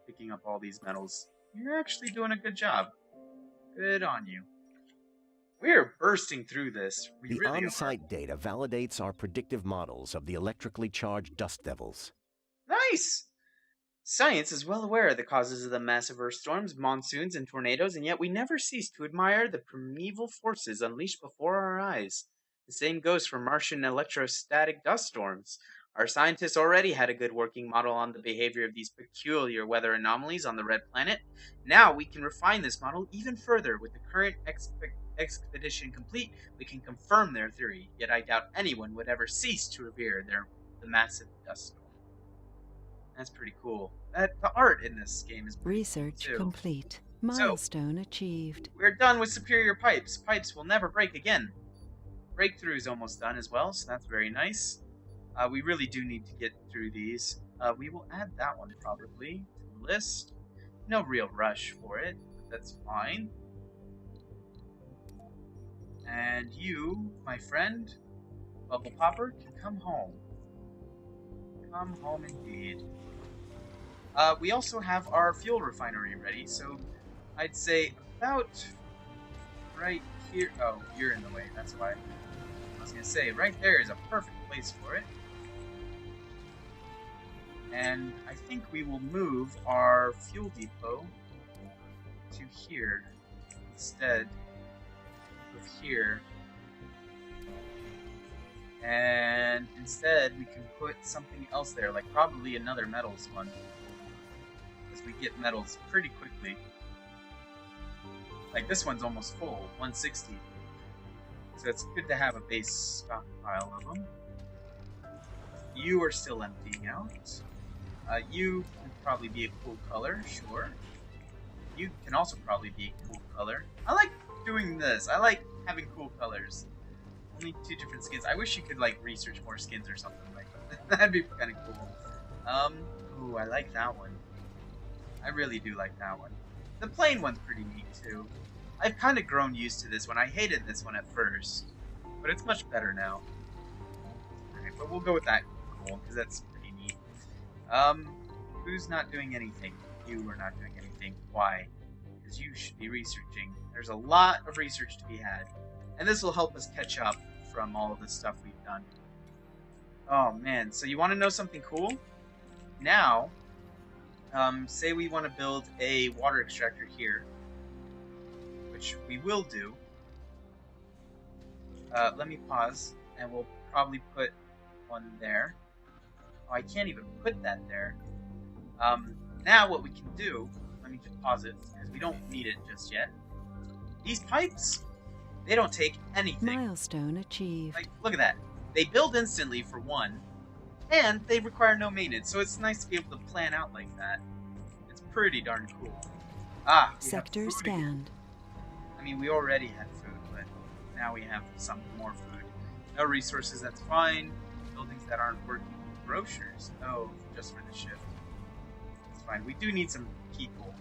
Picking up all these metals. You're actually doing a good job. Good on you. We're bursting through this. We The really on-site data validates our predictive models of the electrically charged dust devils. Nice! Science is well aware of the causes of the massive earth storms, monsoons, and tornadoes, and yet we never cease to admire the primeval forces unleashed before our eyes. The same goes for Martian electrostatic dust storms. Our scientists already had a good working model on the behavior of these peculiar weather anomalies on the Red Planet. Now we can refine this model even further with the current expedition complete, we can confirm their theory, yet I doubt anyone would ever cease to revere the massive dust storm. That's pretty cool. The art in this game is pretty Research cool, too. complete. So, Milestone achieved. we're done with superior pipes. Pipes will never break again. Breakthrough is almost done as well, so that's very nice. We really do need to get through these. We will add that one probably to the list. No real rush for it, but that's fine. And you, my friend, Bubble Popper, can come home. Come home indeed. We also have our fuel refinery ready, so I'd say about right here. Oh, you're in the way, that's why. I was gonna say, right there is a perfect place for it. And I think we will move our fuel depot to here instead of here. And instead we can put something else there, like probably another metals one. Because we get metals pretty quickly. Like this one's almost full, 160. So it's good to have a base stockpile of them. You are still emptying out. You can probably be a cool color, sure. You can also probably be a cool color. I like doing this. I like having cool colors. Only 2 different skins. I wish you could like research more skins or something like that. That'd be kind of cool. Ooh, I like that one. I really do like that one. The plain one's pretty neat too. I've kind of grown used to this one. I hated this one at first, but it's much better now. Alright, but we'll go with that cool, because that's pretty neat. Who's not doing anything? You are not doing anything. Why? Because you should be researching. There's a lot of research to be had, and this will help us catch up from all of the stuff we've done. Oh man, so you want to know something cool? Now, say we want to build a water extractor here, which we will do. Let me pause, and we'll probably put one there. Oh, I can't even put that there. Now what we can do, let me just pause it, because we don't need it just yet. These pipes, they don't take anything. Milestone achieved. Like, look at that. They build instantly for one, and they require no maintenance, so it's nice to be able to plan out like that. It's pretty darn cool. Ah, Sector again. scanned. I mean, we already had food, but now we have some more food. No resources, that's fine. Buildings that aren't working. Brochures. Oh, just for the shift. That's fine. We do need some people.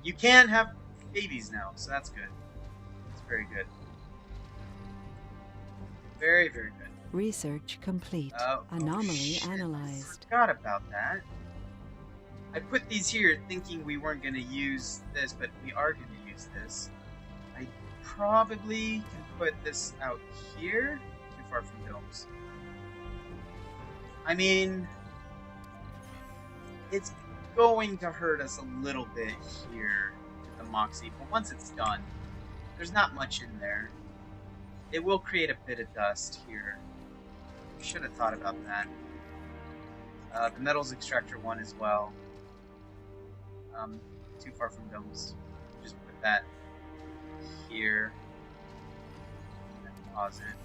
You can have babies now, so that's good. That's very good. Very, very good. Research complete. Anomaly analyzed. I forgot about that. I put these here thinking we weren't going to use this, but we are going to use this. I probably can put this out here. Too far from domes. I mean, it's going to hurt us a little bit here with the Moxie, but once it's done, there's not much in there. It will create a bit of dust here. Should have thought about that. The metals extractor one as well. Too far from domes. Just put that here. And pause it.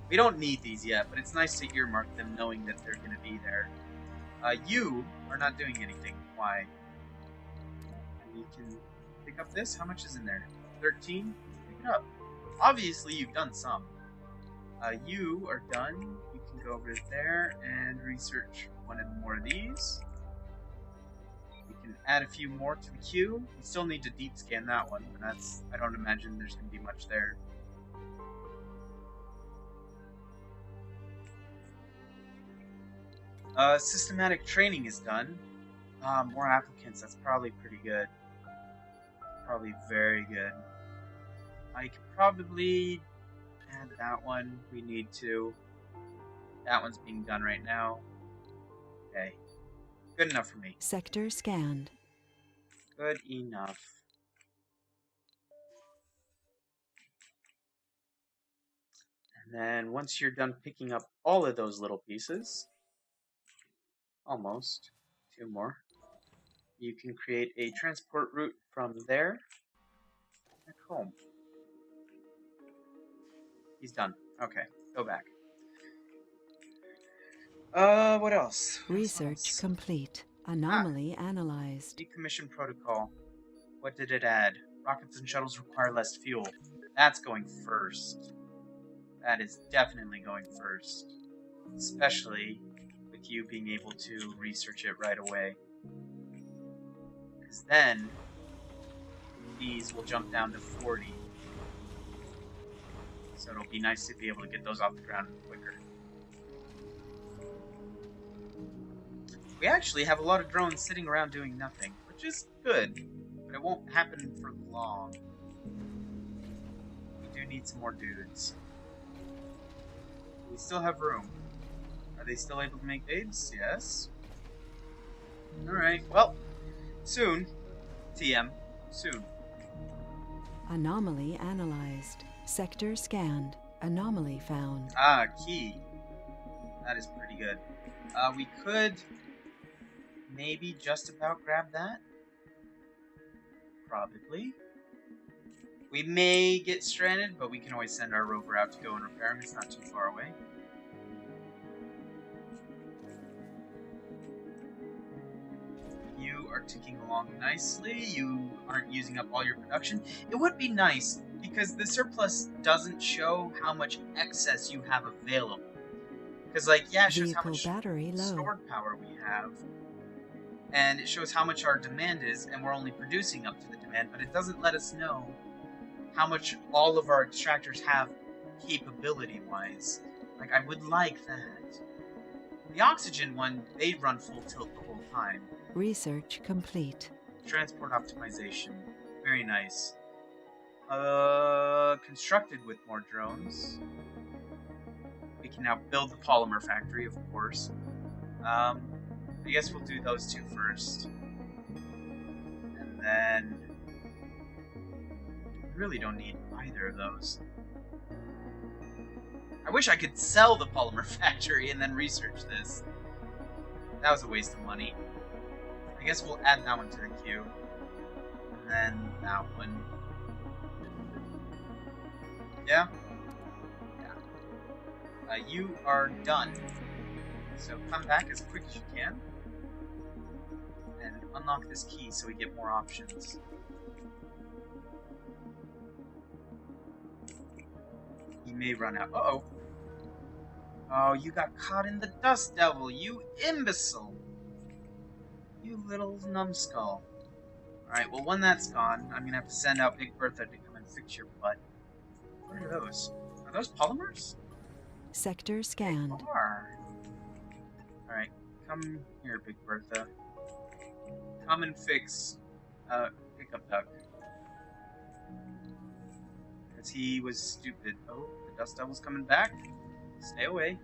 We don't need these yet, but it's nice to earmark them knowing that they're going to be there. You are not doing anything. Why? You can pick up this. How much is in there? 13? Pick it up. Obviously, you've done some. You are done. You can go over there and research one or more of these. You can add a few more to the queue. You still need to deep scan that one, but that's, I don't imagine there's going to be much there. Systematic training is done. More applicants, that's probably pretty good. Probably very good. I could probably add that one. We need to. That one's being done right now. Okay. Good enough for me. Sector scanned. Good enough. And then once you're done picking up all of those little pieces, almost, 2 more, you can create a transport route from there home. He's done. Okay, go back. What else? Research complete. Anomaly analyzed. Decommission protocol. What did it add? Rockets and shuttles require less fuel. That's going first. That is definitely going first. Especially with you being able to research it right away. Because then, these will jump down to 40. So it'll be nice to be able to get those off the ground quicker. We actually have a lot of drones sitting around doing nothing, which is good, but it won't happen for long. We do need some more dudes. We still have room. Are they still able to make babes? Yes. Alright, well, soon. TM, soon. Anomaly analyzed. Sector scanned. Anomaly found. Ah, key. That is pretty good. We could maybe just about grab that. Probably. We may get stranded, but we can always send our rover out to go and repair him. It's not too far away. You are ticking along nicely. You aren't using up all your production. It would be nice, because the surplus doesn't show how much excess you have available. Because, like, yeah, it shows how much battery low. stored power we have. And it shows how much our demand is, and we're only producing up to the demand, but it doesn't let us know how much all of our extractors have capability-wise. Like, I would like that. The oxygen one, they run full tilt the whole time. Research complete. Transport optimization. Very nice. Constructed with more drones. We can now build the polymer factory, of course. I guess we'll do those two first. And then... we really don't need either of those. I wish I could sell the polymer factory and then research this. That was a waste of money. I guess we'll add that one to the queue. And then that one. Yeah? Yeah. You are done. So come back as quick as you can. And unlock this key so we get more options. He may run out. Uh-oh. Oh, you got caught in the dust devil, you imbecile! You little numbskull. Alright, well, when that's gone, I'm gonna have to send out Big Bertha to come and fix your butt. What are those? Are those polymers? Sector scanned. They are. Alright, come here, Big Bertha. Come and fix, Pickup Duck. Because he was stupid. Oh, the dust devil's coming back. Stay away.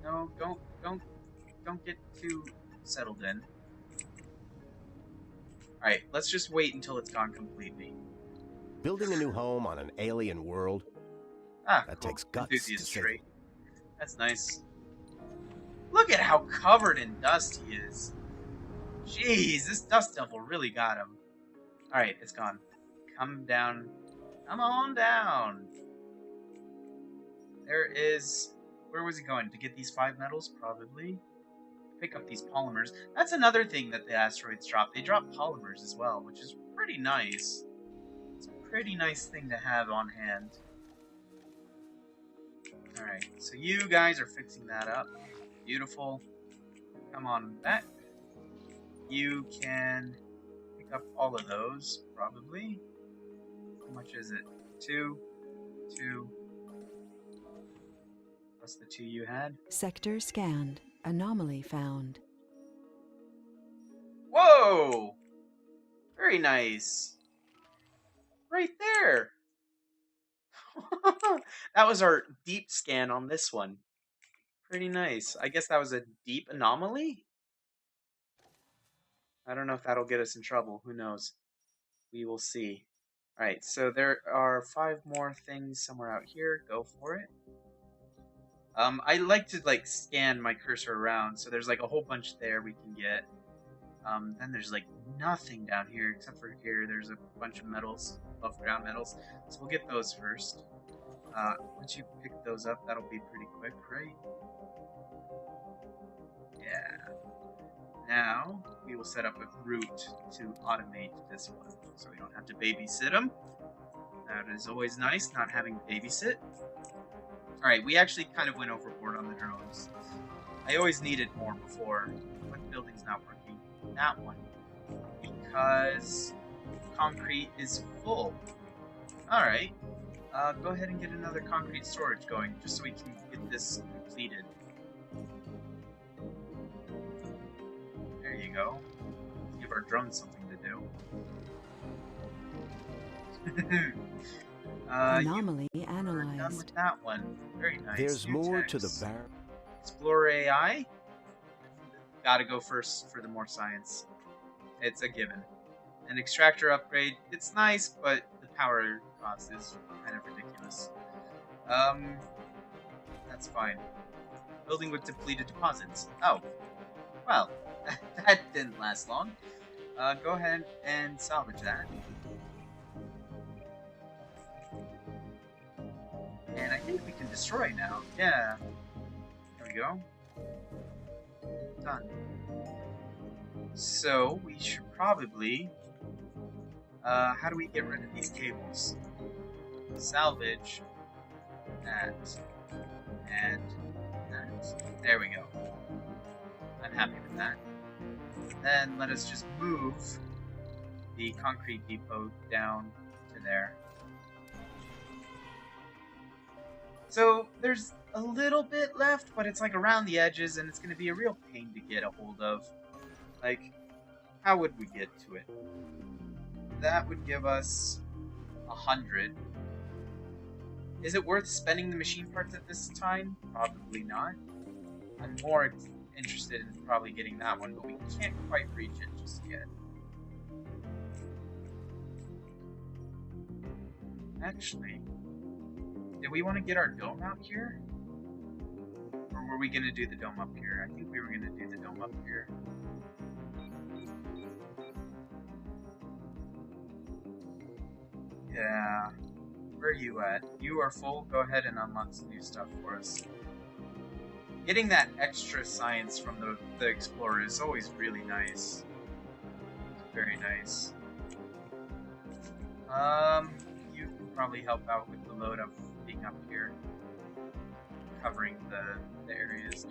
No, don't get too settled in. Alright, let's just wait until it's gone completely. Building a new home on an alien world? Ah, that cool. takes guts Enthusiast to say. trait. That's nice. Look at how covered in dust he is. Jeez, this dust devil really got him. Alright, it's gone. Come down. Come on down. There is... where was he going? To get these 5 metals? Probably. Pick up these polymers. That's another thing that the asteroids drop. They drop polymers as well, which is pretty nice. It's a pretty nice thing to have on hand. Alright, so you guys are fixing that up. Beautiful. Come on back. You can pick up all of those, probably. How much is it? 2, 2, plus the 2 you had. Sector scanned. Anomaly found. Whoa! Very nice. Right there. That was our deep scan on this one. Pretty nice. I guess that was a deep anomaly? I don't know if that'll get us in trouble. Who knows? We will see. Alright, so there are 5 more things somewhere out here. Go for it. I like to, like, scan my cursor around, so there's, like, a whole bunch there we can get. Then there's like nothing down here except for here. There's a bunch of metals, above ground metals. So we'll get those first. Once you pick those up, that'll be pretty quick, right? Yeah. Now, we will set up a route to automate this one, so we don't have to babysit them. That is always nice, not having to babysit. Alright, we actually kind of went overboard on the drones. I always needed more before. What building's not working? That one. Because concrete is full. Alright. Go ahead and get another concrete storage going, just so we can get this completed. There you go. Give our drones something to do. Anomaly We're done analyzed. with that one. Very nice. There's New more to the text. barrel. Explorer AI. Gotta go first for the more science. It's a given. An extractor upgrade. It's nice, but the power cost is kind of ridiculous. That's fine. Building with depleted deposits. Oh. Well, that didn't last long. Go ahead and salvage that. And I think we can destroy now. Yeah. There we go. Done. So, we should probably... how do we get rid of these cables? Salvage. That. And that. There we go. I'm happy with that. Then let us just move the concrete depot down to there. So there's a little bit left, but it's like around the edges, and it's going to be a real pain to get a hold of. Like, how would we get to it? That would give us 100. Is it worth spending the machine parts at this time? Probably not. I'm more interested in probably getting that one, but we can't quite reach it just yet. Actually, did we want to get our dome out here? Or were we going to do the dome up here? I think we were going to do the dome up here. Yeah. Where are you at? You are full. Go ahead and unlock some new stuff for us. Getting that extra science from the Explorer is always really nice. Very nice. You can probably help out with the load of being up here. Covering the areas.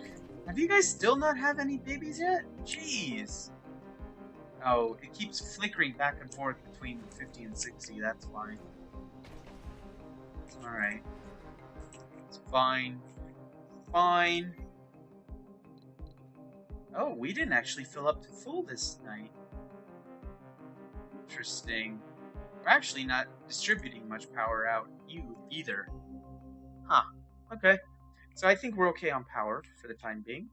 Have you guys still not have any babies yet? Jeez. Oh, it keeps flickering back and forth between 50 and 60, that's why. Alright. It's fine. Fine. Oh, we didn't actually fill up to full this night. Interesting. We're actually not distributing much power out either. Huh. Okay. So I think we're okay on power for the time being.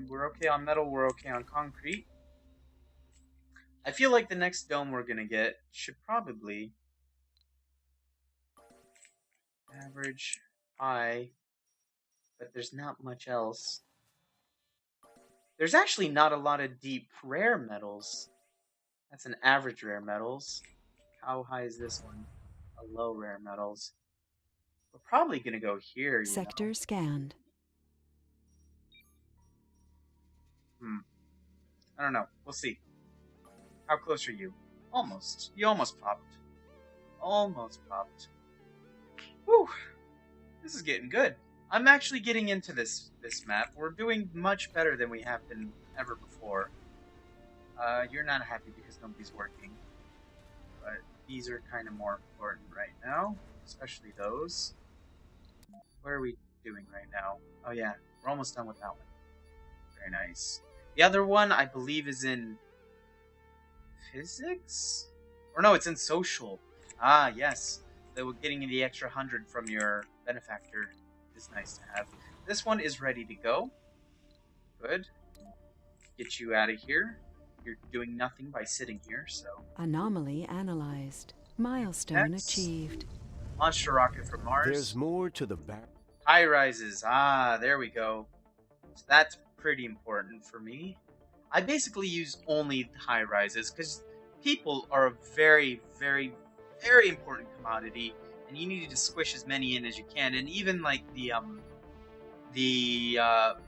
We're okay on metal, we're okay on concrete. I feel like the next dome we're gonna get should probably... average, high, but there's not much else. There's actually not a lot of deep rare metals. That's an average rare metals. How high is this one? A low rare metals. We're probably gonna go here, you Sector know? scanned. I don't know. We'll see. How close are you? Almost. You almost popped. Almost popped. Whew. This is getting good. I'm actually getting into this map. We're doing much better than we have been ever before. You're not happy because nobody's working. But these are kind of more important right now. Especially those. Where are we doing right now? Oh yeah, we're almost done with that one. Very nice. The other one, I believe, is in... physics? Or no, it's in social. Ah, yes. Getting the extra 100 from your benefactor is nice to have. This one is ready to go. Good. Get you out of here. You're doing nothing by sitting here, so... Anomaly analyzed. Milestone Next. achieved. Monster rocket from Mars. There's more to the barrel. High rises. Ah, there we go. So that's pretty important for me. I basically use only high rises because people are a very, very, very important commodity, and you need to squish as many in as you can. And even like the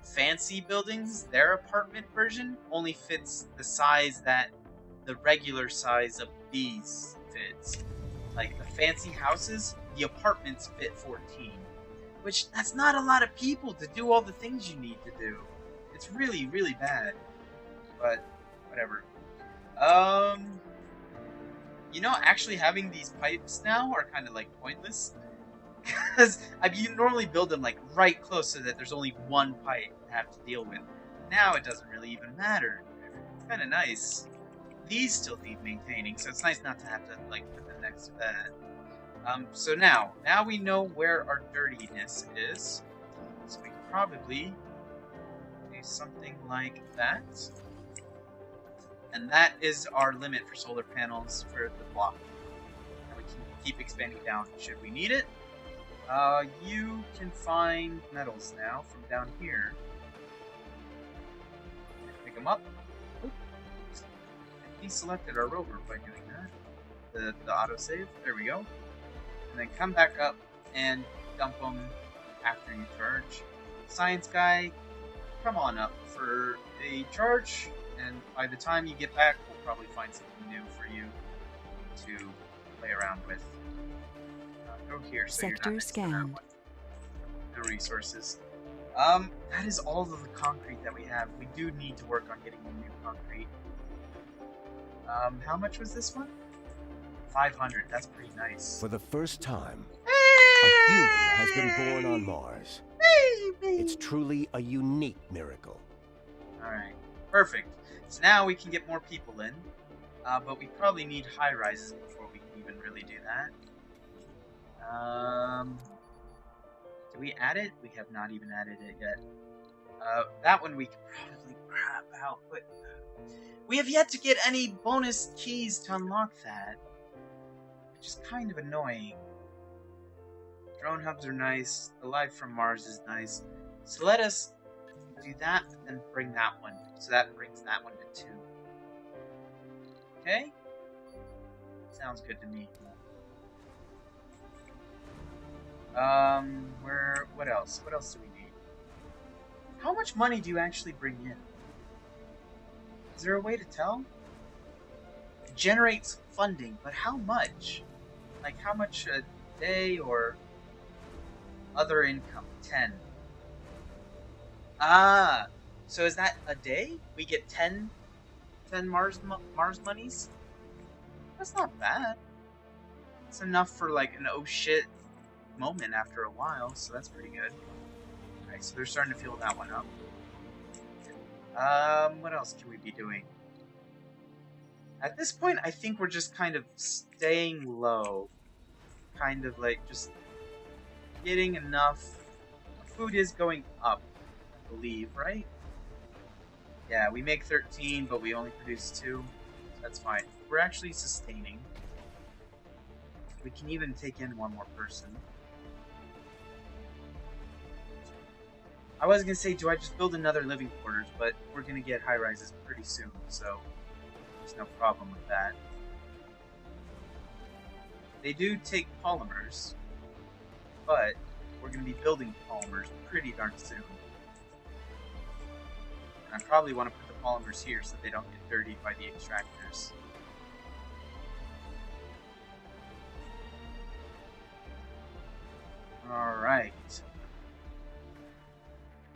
fancy buildings, their apartment version only fits the size that the regular size of these fits. Like the fancy houses, the apartments fit 14, which that's not a lot of people to do all the things you need to do. It's really, really bad. But whatever. You know, actually having these pipes now are kind of like pointless. Because you normally build them like right close so that there's only one pipe to have to deal with. Now it doesn't really even matter. It's kind of nice. These still need maintaining, so it's nice not to have to like put them next to that. So now we know where our dirtiness is. So we can probably do something like that. And that is our limit for solar panels for the block. And we can keep expanding down should we need it. You can find metals now from down here. Pick them up. We selected our rover by doing that. The autosave. There we go. And then come back up and dump them after you charge. Science guy, come on up for a charge. And by the time you get back, we'll probably find something new for you to play around with. Go here so Sector you're not scanned. No resources. That is all of the concrete that we have. We do need to work on getting new concrete. How much was this one? 500. That's pretty nice. For the first time, a human has been born on Mars. It's truly a unique miracle. Alright. Perfect. So now we can get more people in. But we probably need high rises before we can even really do that. Did we add it? We have not even added it yet. That one we could probably crap out, but we have yet to get any bonus keys to unlock that. Which is kind of annoying. Drone hubs are nice. The life from Mars is nice. So let us do that and bring that one. So that brings that one to 2. Okay? Sounds good to me. What else? What else do we need? How much money do you actually bring in? Is there a way to tell? It generates funding, but how much? Like how much a day or other income? 10. Ah, so is that a day? We get 10 Mars monies? That's not bad. It's enough for like an oh shit moment after a while, so that's pretty good. Alright, so they're starting to fill that one up. What else can we be doing? At this point, I think we're just kind of staying low. Kind of like just getting enough. Food is going up, I believe, right? Yeah, we make 13, but we only produce 2. So that's fine. We're actually sustaining. We can even take in one more person. I was gonna say, do I just build another living quarters, but we're gonna get high rises pretty soon, so there's no problem with that. They do take polymers, but we're gonna be building polymers pretty darn soon. And I probably want to put the polymers here so they don't get dirtied by the extractors. Alright.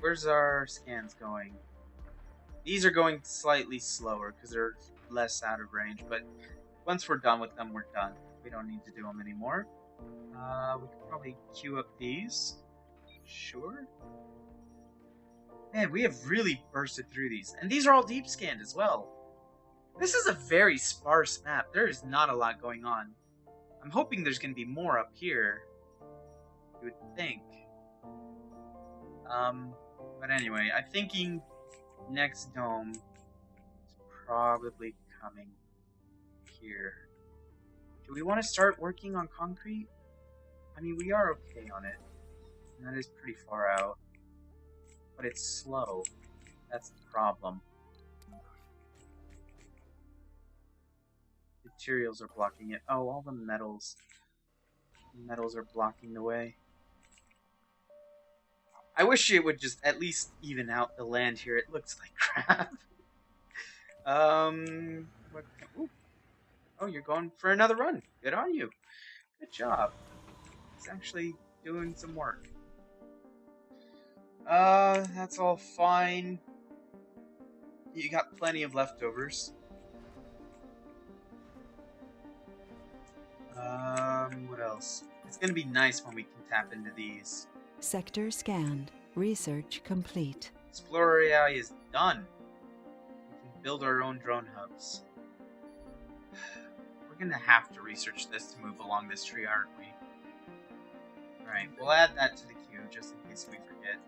Where's our scans going? These are going slightly slower because they're less out of range, but once we're done with them, we're done. We don't need to do them anymore. We could probably queue up these. Sure. Man, we have really bursted through these. And these are all deep scanned as well. This is a very sparse map. There is not a lot going on. I'm hoping there's going to be more up here. You would think. But anyway, I'm thinking next dome is probably coming here. Do we want to start working on concrete? I mean, we are okay on it. And that is pretty far out. But it's slow. That's the problem. materials are blocking it? Oh, all the metals. The metals are blocking the way. I wish it would just at least even out the land here. It looks like crap. What, ooh. Oh, you're going for another run. Good on you. Good job. It's actually doing some work. That's all fine. You got plenty of leftovers. What else? It's gonna be nice when we can tap into these. Sector scanned. Research complete. Explorer AI is done. We can build our own drone hubs. We're gonna have to research this to move along this tree, aren't we? Alright, we'll add that to the queue just in case we forget.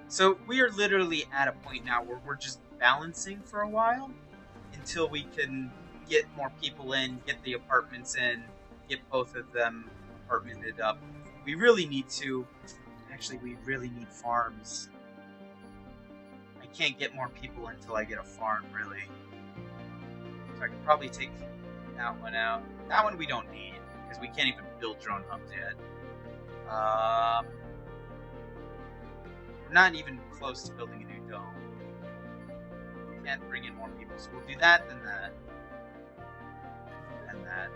So we are literally at a point now where we're just balancing for a while until we can get more people in, get the apartments in, get both of them apartmented up. We really need to... Actually, we really need farms. I can't get more people until I get a farm, really. So I could probably take that one out. That one we don't need, because we can't even build drone hubs yet. We're not even close to building a new dome. We can't bring in more people, so we'll do that, then that. And that.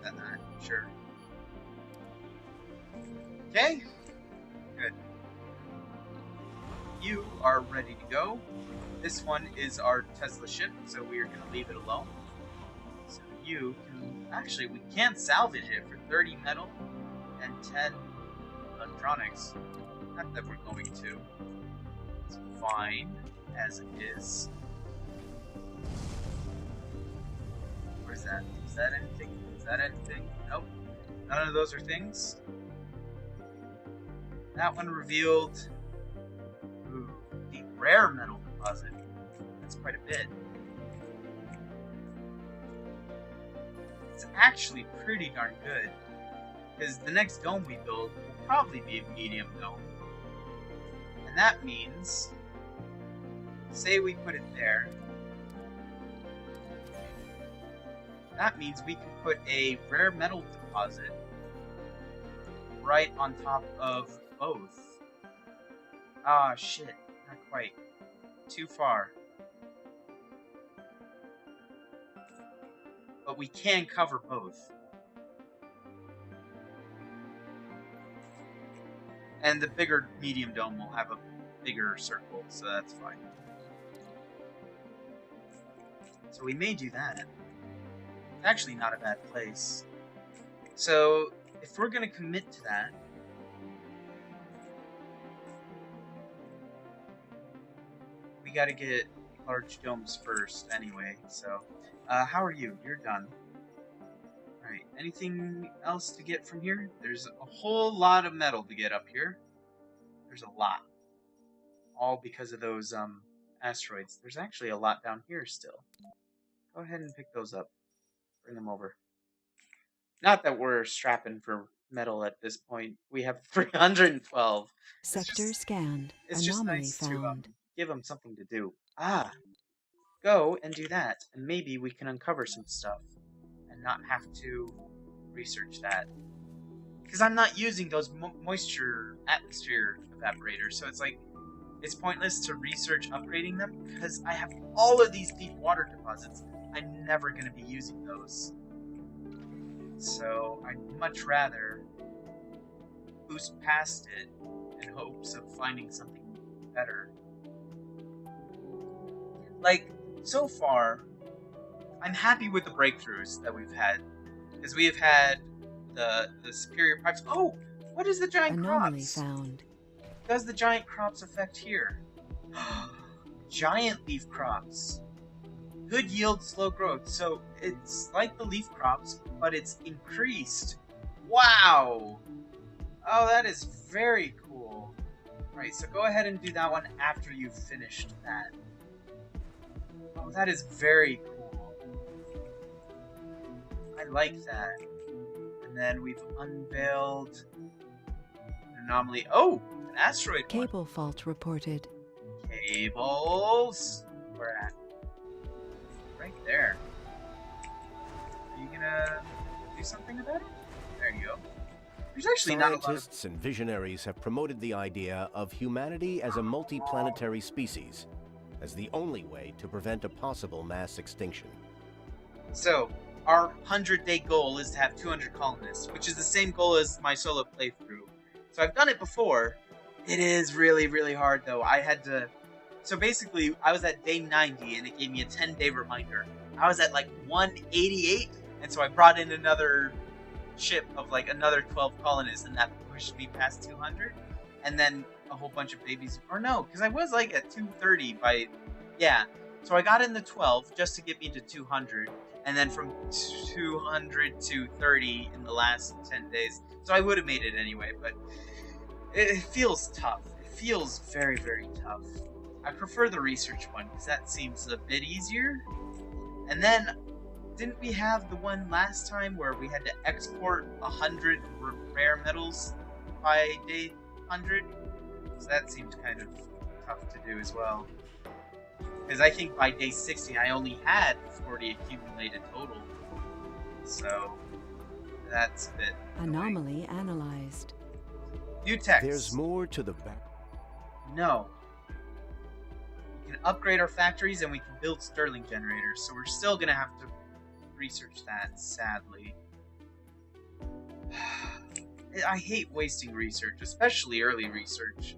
Then that, sure. Okay. Good. You are ready to go. This one is our Tesla ship, so we are going to leave it alone. So you can... Actually, we can salvage it for 30 metal and 10 electronics. Not that we're going to. It's fine as it is. Where's that? Is that anything? Is that anything? Nope. None of those are things. That one revealed... Ooh, the rare metal deposit. That's quite a bit. It's actually pretty darn good. Because the next dome we build will probably be a medium dome. And that means... Say we put it there. That means we can put a rare metal deposit right on top of both. Ah, shit. Not quite. Too far. But we can cover both. And the bigger medium dome will have a bigger circle, so that's fine. So we may do that. It's actually not a bad place. So, if we're going to commit to that, we got to get large domes first anyway, so... how are you? You're done. Alright, anything else to get from here? There's a whole lot of metal to get up here. There's a lot. All because of those, asteroids. There's actually a lot down here still. Go ahead and pick those up. Bring them over. Not that we're strapping for metal at this point. We have 312. Sector scanned. It's just Anomaly nice found. to give them something to do. Ah! Go and do that, and maybe we can uncover some stuff and not have to research that. Because I'm not using those moisture atmosphere evaporators, so it's like, it's pointless to research upgrading them because I have all of these deep water deposits. I'm never going to be using those. So I'd much rather boost past it in hopes of finding something better. Like, so far, I'm happy with the breakthroughs that we've had. Because we have had the superior pipes. Oh! What is the giant Anomaly crops? found. Does the giant crops affect here? Giant leaf crops. Good yield, slow growth. So it's like the leaf crops, but it's increased. Wow! Oh, that is very cool. Right, so go ahead and do that one after you've finished that. Oh, that is very cool. I like that. And then we've unveiled anomaly. Oh, an asteroid one. Cable fault reported. Cables. Where at? Right there. Are you gonna do something about it? There you go. There's actually not a lot of... Scientists and visionaries have promoted the idea of humanity as a multi-planetary species as the only way to prevent a possible mass extinction. So, our 100-day goal is to have 200 colonists, which is the same goal as my solo playthrough. So I've done it before. It is really, really hard, though. I had to... So basically, I was at day 90, and it gave me a 10-day reminder. I was at, like, 188, and so I brought in another ship of, like, another 12 colonists, and that pushed me past 200. And then a whole bunch of babies... Or no, because I was, like, at 230 by... Yeah. So I got in the 12 just to get me to 200, and then from 200 to 30 in the last 10 days. So I would have made it anyway, but it feels tough. It feels very, very tough. I prefer the research one, because that seems a bit easier. And then, didn't we have the one last time where we had to export 100 rare metals by day 100? So that seemed kind of tough to do as well. Because I think by day 60 I only had 40 accumulated total. So, that's a bit Anomaly analyzed. New text. There's more to the back. No. We can upgrade our factories and we can build Stirling generators, so we're still gonna have to research that, sadly. I hate wasting research, especially early research.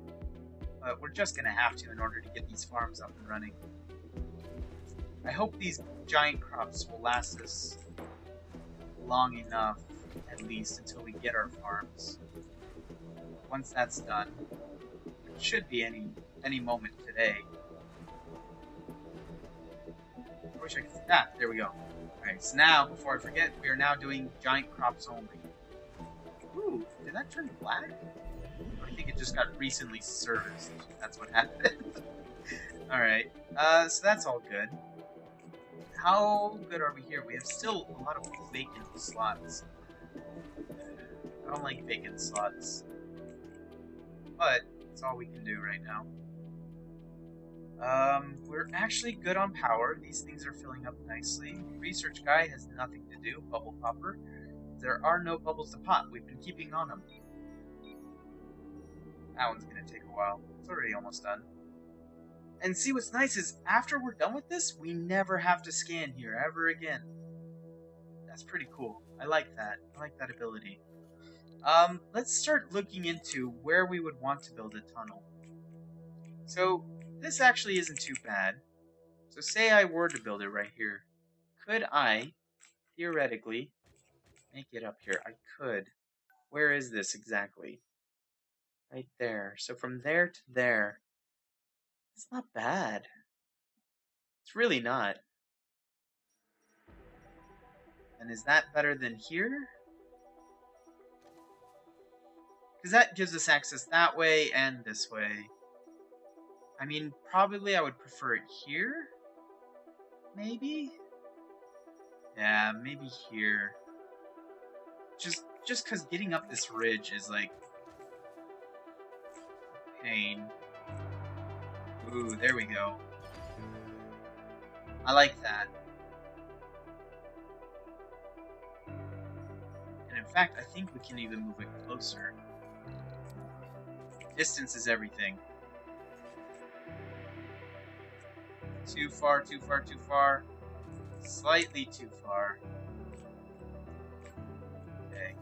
But we're just gonna have to in order to get these farms up and running. I hope these giant crops will last us long enough, at least, until we get our farms. Once that's done, it should be any moment today. I wish I could... Ah, there we go. Alright, so now, before I forget, we are now doing giant crops only. Ooh, did that turn black? I think it just got recently serviced. That's what happened. Alright, so that's all good. How good are we here? We have still a lot of vacant slots. I don't like vacant slots. But, that's all we can do right now. We're actually good on power. These things are filling up nicely. Research guy has nothing to do. Bubble popper. There are no bubbles to pop. We've been keeping on them. That one's gonna take a while. It's already almost done. And see, what's nice is, after we're done with this, we never have to scan here ever again. That's pretty cool. I like that. I like that ability. Let's start looking into where we would want to build a tunnel. So, this actually isn't too bad. So say I were to build it right here. Could I, theoretically, make it up here? I could. Where is this exactly? Right there. So from there to there. It's not bad. It's really not. And is that better than here? Because that gives us access that way and this way. I mean, probably I would prefer it here? Maybe? Yeah, maybe here. Just because getting up this ridge is like... pain. Ooh, there we go. I like that. And in fact, I think we can even move it closer. Distance is everything. Too far, too far, too far. Slightly too far. Okay.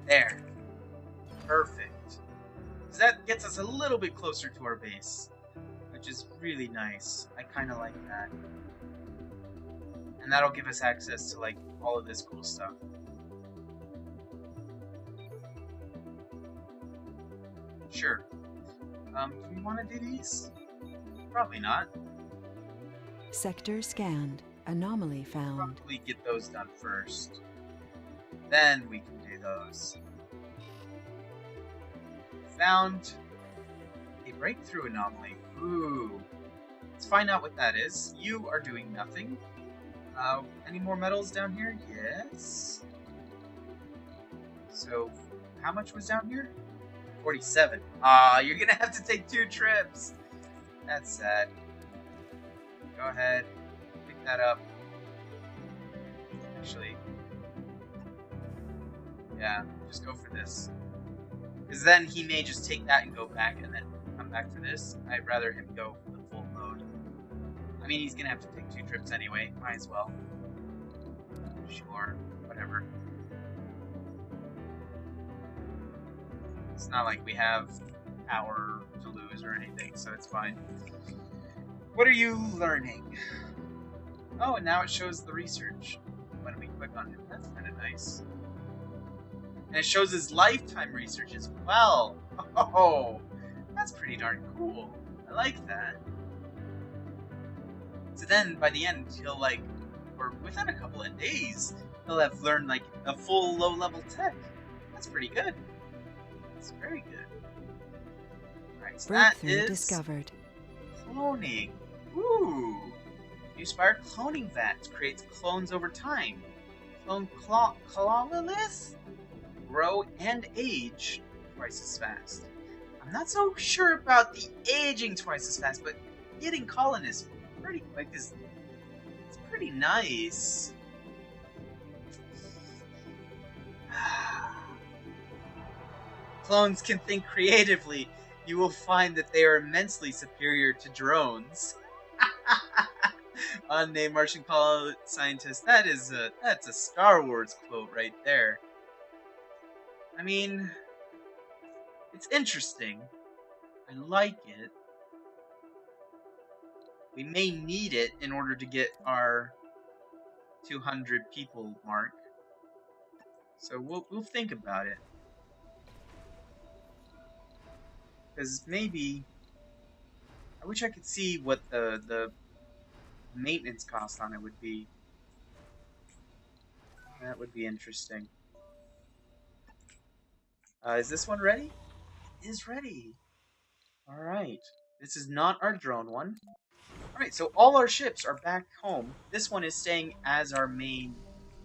There. Perfect. So that gets us a little bit closer to our base, which is really nice. I kind of like that. And that'll give us access to, like, all of this cool stuff. Sure. Do we want to do these? Probably not. Sector scanned. Anomaly found. Probably get those done first. Then we can do those. Found a breakthrough anomaly. Ooh. Let's find out what that is. You are doing nothing. Any more metals down here? Yes. So, how much was down here? 47. You're gonna have to take 2 trips. That's sad. Go ahead, pick that up. Actually, yeah, just go for this. Because then he may just take that and go back and then come back for this. I'd rather him go for the full load. I mean, he's gonna have to take 2 trips anyway. Might as well. Sure, whatever. It's not like we have power to lose or anything, so it's fine. What are you learning? Oh, and now it shows the research when we click on him. That's kind of nice. And it shows his lifetime research as well. Oh, that's pretty darn cool. I like that. So then, by the end, he'll or within a couple of days, he'll have learned a full low-level tech. That's pretty good. That's very good. Alright, so that is discovered. Cloning. Ooh. You Spire cloning vat creates clones over time. Clone Cololith grow and age twice as fast. I'm not so sure about the aging twice as fast, but getting colonists pretty quick is pretty nice. Clones can think creatively. You will find that they are immensely superior to drones. Unnamed Martian scientist. That's a Star Wars quote right there. I mean, it's interesting. I like it. We may need it in order to get our 200 people mark. So we'll think about it. Because maybe I wish I could see what the maintenance cost on it would be. That would be interesting. Is this one ready? It is ready. Alright. This is not our drone one. Alright, so all our ships are back home. This one is staying as our main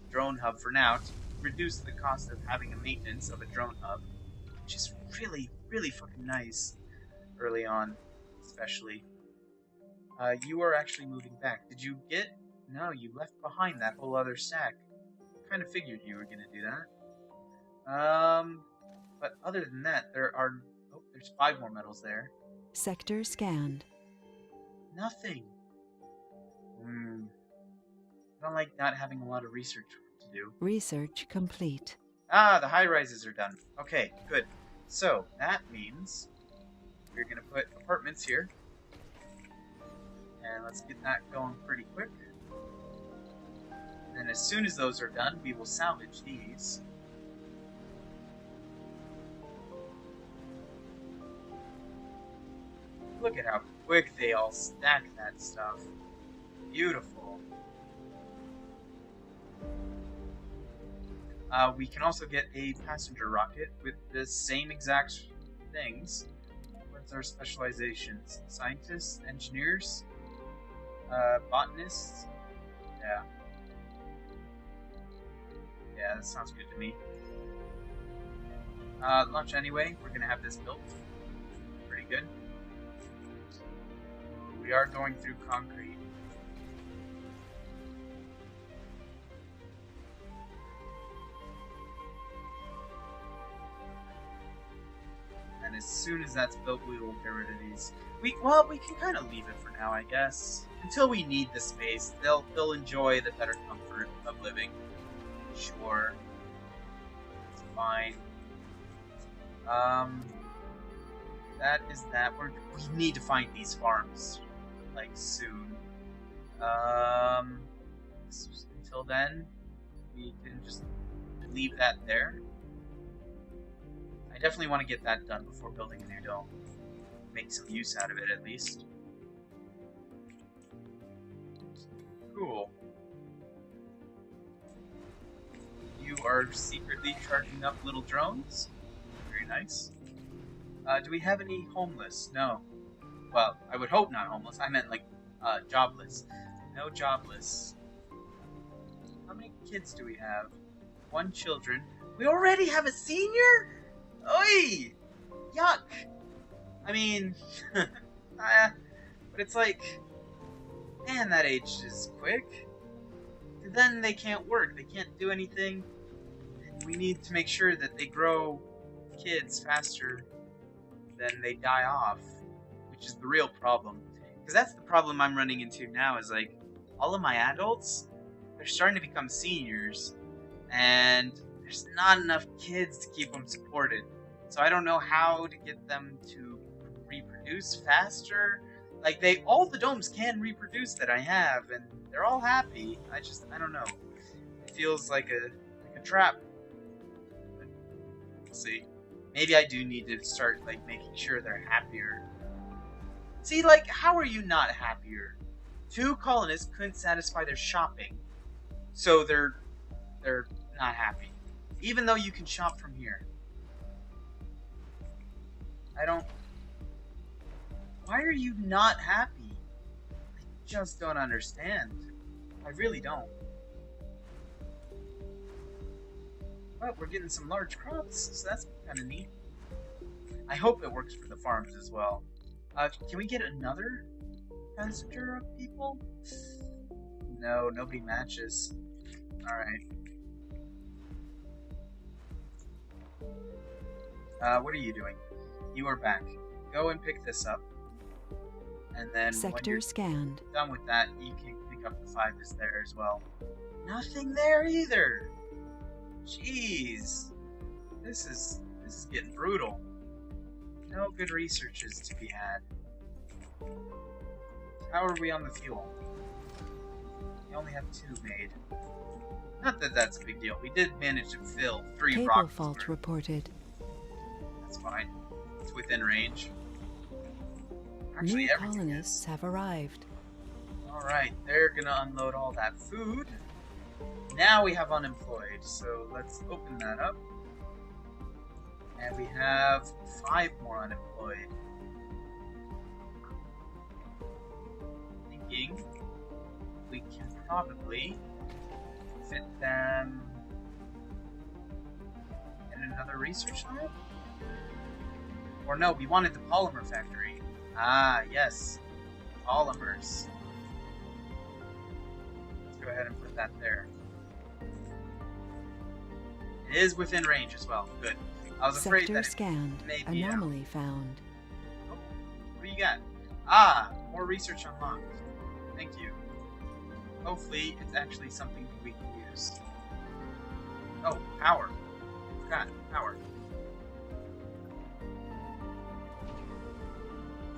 drone hub for now to reduce the cost of having a maintenance of a drone hub, which is really, really fucking nice early on, especially. You are actually moving back. Did you get? No, you left behind that whole other stack. Kind of figured you were gonna do that. But other than that, there's 5 more metals there. Sector scanned. Nothing. I don't like not having a lot of research to do. Research complete. Ah, the high rises are done. Okay, good. So that means we're gonna put apartments here, and let's get that going pretty quick. And as soon as those are done, we will salvage these. Look at how quick they all stack that stuff. Beautiful. We can also get a passenger rocket with the same exact things. What's our specializations? Scientists, engineers, botanists. Yeah. Yeah, that sounds good to me. Launch anyway. We're gonna have this built. Pretty good. We are going through concrete. And as soon as that's built, we will get rid of these. We can kind of leave it for now, I guess. Until we need the space, they'll enjoy the better comfort of living. Sure, it's fine. That is that. We need to find these farms, soon. Until then, we can just leave that there. I definitely want to get that done before building a new dome. Make some use out of it, at least. Cool. You are secretly charging up little drones. Very nice. Do we have any homeless? No. Well, I would hope not homeless. I meant, jobless. No jobless. kids do we have? 1 children. We already have a senior? Oi! Yuck! I mean, but it's like, man, that age is quick. Then they can't work, they can't do anything. And we need to make sure that they grow kids faster than they die off, which is the real problem. Because that's the problem I'm running into now, is like, all of my adults, they're starting to become seniors, and there's not enough kids to keep them supported. So I don't know how to get them to reproduce faster. Like, all the domes can reproduce that I have, and they're all happy. I don't know. It feels like a trap. But we'll see. Maybe I do need to start, like, making sure they're happier. See, like, how are you not happier? 2 colonists couldn't satisfy their shopping, so they're not happy. Even though you can shop from here. Why are you not happy? I just don't understand. I really don't. But we're getting some large crops, so that's kind of neat. I hope it works for the farms as well. Can we get another passenger of people? No, nobody matches. Alright. What are you doing? You are back. Go and pick this up. And then when Sector you're scanned. done with that, you can pick up the 5 that's there as well. Nothing there either! Jeez. This is getting brutal. No good research is to be had. How are we on the fuel? We only have 2 made. Not that that's a big deal. We did manage to fill 3 Cable rockets. fault reported. That's fine. It's within range. Actually, New everything colonists is. have arrived. Alright, they're gonna unload all that food. Now we have unemployed, so let's open that up. And we have 5 more unemployed. Thinking we can probably fit them in another research lab? Or no, we wanted the polymer factory. Ah, yes. Polymers. Let's go ahead and put that there. It is within range as well. Good. I was afraid Sector that scanned. may be out. Anomaly found. Oh, what do you got? Ah, more research unlocked. Thank you. Hopefully, it's actually something that we can use. Oh, power. I forgot. Power.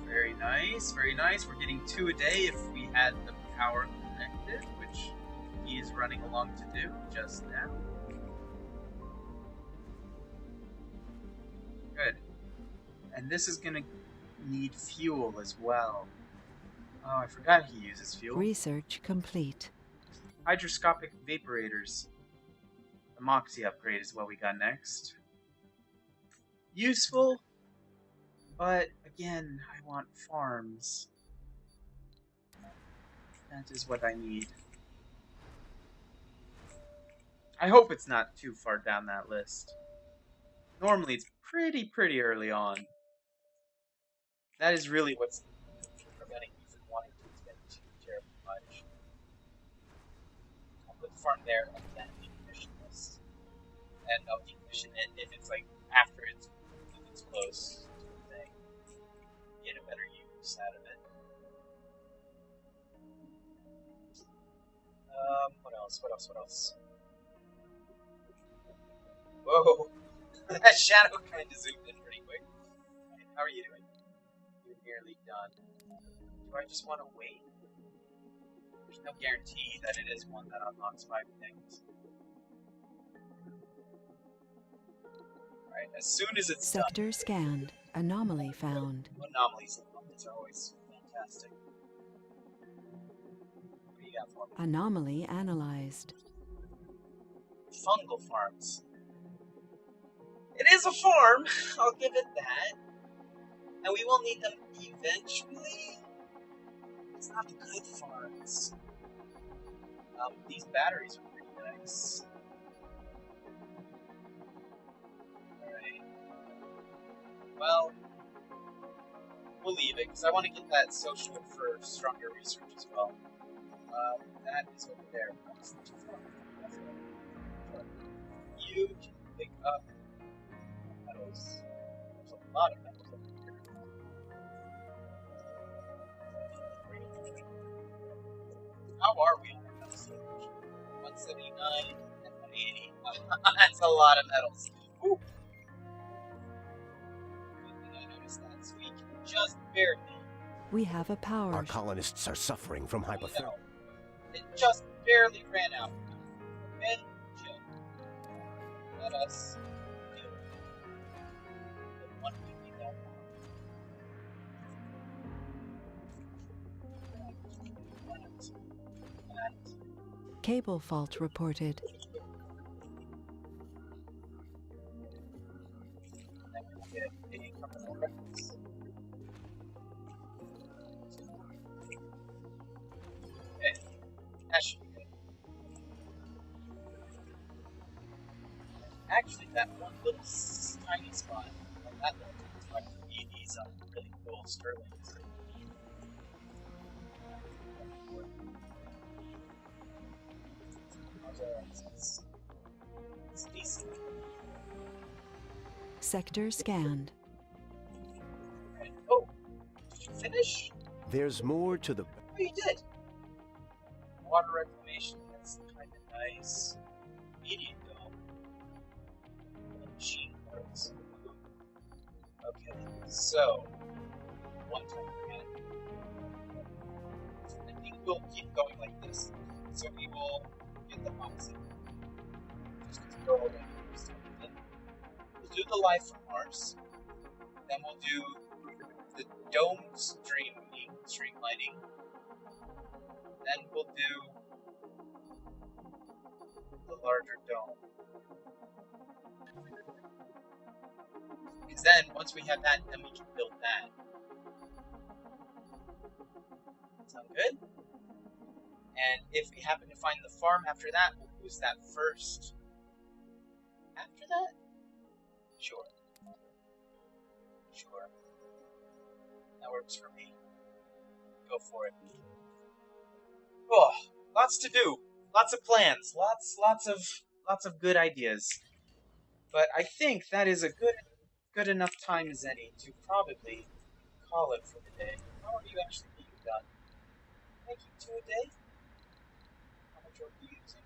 Very nice, very nice. We're getting 2 a day if we had the power connected, which he is running along to do just now. Good. And this is going to need fuel as well. Oh, I forgot he uses fuel. Research complete. Hydroscopic vaporators. The Moxie upgrade is what we got next. Useful, but again, I want farms. That is what I need. I hope it's not too far down that list. Normally it's pretty early on. That is really what's preventing me from wanting to spend too terribly much. I'll put the farm there and then decommission this. And I'll decommission it if it's like after it's close to the thing. Get a better use out of it. What else? What else? Whoa! That shadow kind of zoomed in pretty quick. Right, how are you doing? You're nearly done. Do I just want to wait? There's no guarantee that it is one that unlocks 5 things. Alright, as soon as it's Sector scanned. Anomaly found. done. Anomalies are always fantastic. What do you got for me? Anomaly analyzed. Fungal farms. It is a farm, I'll give it that. And we will need them eventually. It's not the good farms. These batteries are pretty Nice. Alright. Well, we'll leave it, because I want to get that social for stronger research as well. That is over there. You can pick up metals. There's a lot of metals over here. How are we on our metal storage? 179 and 180. That's a lot of metals. Ooh. Good thing I noticed that. So we can just barely. We have a power. Our colonists are suffering from hypothermia. It just barely ran out. Okay? Chill. Let us deal with it. The one we need that. Cable fault reported. Then we'll get a couple more records. Okay. That should be good. Actually, that one little tiny spot, on that little tiny spot, could be these really cool sterlings. It's decent. Sector scanned. Okay. Oh, did you finish? There's more to the... Oh, you did. Water reclamation, that's kind of nice. Medium dome. Machine parts. Okay, so one time again. I think we'll keep going like this. So we will get the oxygen. Just throw away first. We'll do the life from Mars. Then we'll do the dome streamlining. Then we'll do the larger dome. Because then, once we have that, then we can build that. Sound good? And if we happen to find the farm after that, we'll use that first. After that? Sure. Sure. That works for me. Go for it. Oh, lots to do. Lots of plans. Lots of good ideas. But I think that is a good enough time as any to probably call it for the day. How are you actually being done? Making 2 a day? How much are you using?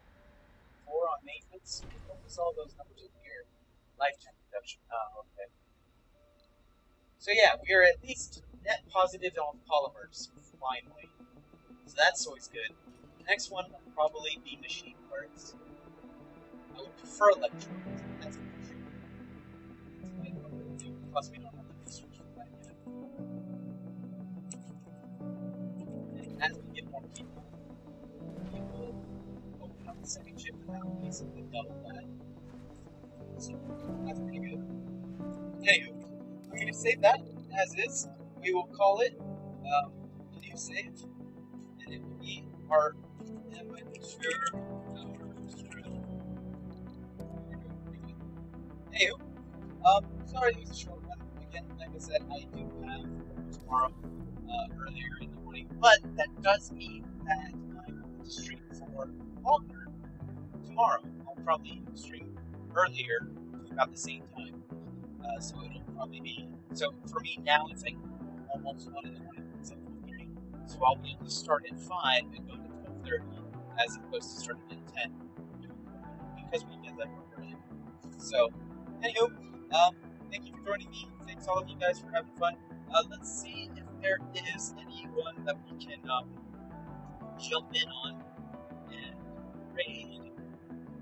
4 on maintenance? What was all those numbers in here? Lifetime production. Oh, okay. So yeah, we are at least net positive on polymers, finally. So that's always good. The next one will probably be machine parts. I would prefer electronics. That's for sure. Plus, we don't have the research for that yet. And as we get more people, we will open up the second ship, and that will basically double that. So that's pretty good. Anywho, I'm going to save that as is. We will call it new save, and it will be our amateur. Anywho, sorry it was a short one. Again, like I said, I do have tomorrow earlier in the morning, but that does mean that I'm going to stream for longer tomorrow. I'll probably stream earlier, about the same time. So it'll probably be, so for me now it's like almost 1 in the morning, it's like 12:30. So I'll be able to start at 5 and go to 12:30 as opposed to starting at 10 because we get that work early. So, anywho, thank you for joining me. Thanks all of you guys for having fun. Let's see if there is anyone that we can jump in on and raid,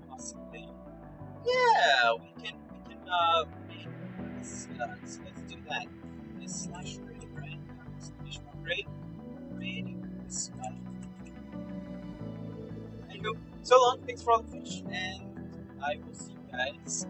possibly. Yeah, we can raid. Let's do that. This /raid, right? Raid this guy. Anywho, so long. Thanks for all the fish, and I will see you guys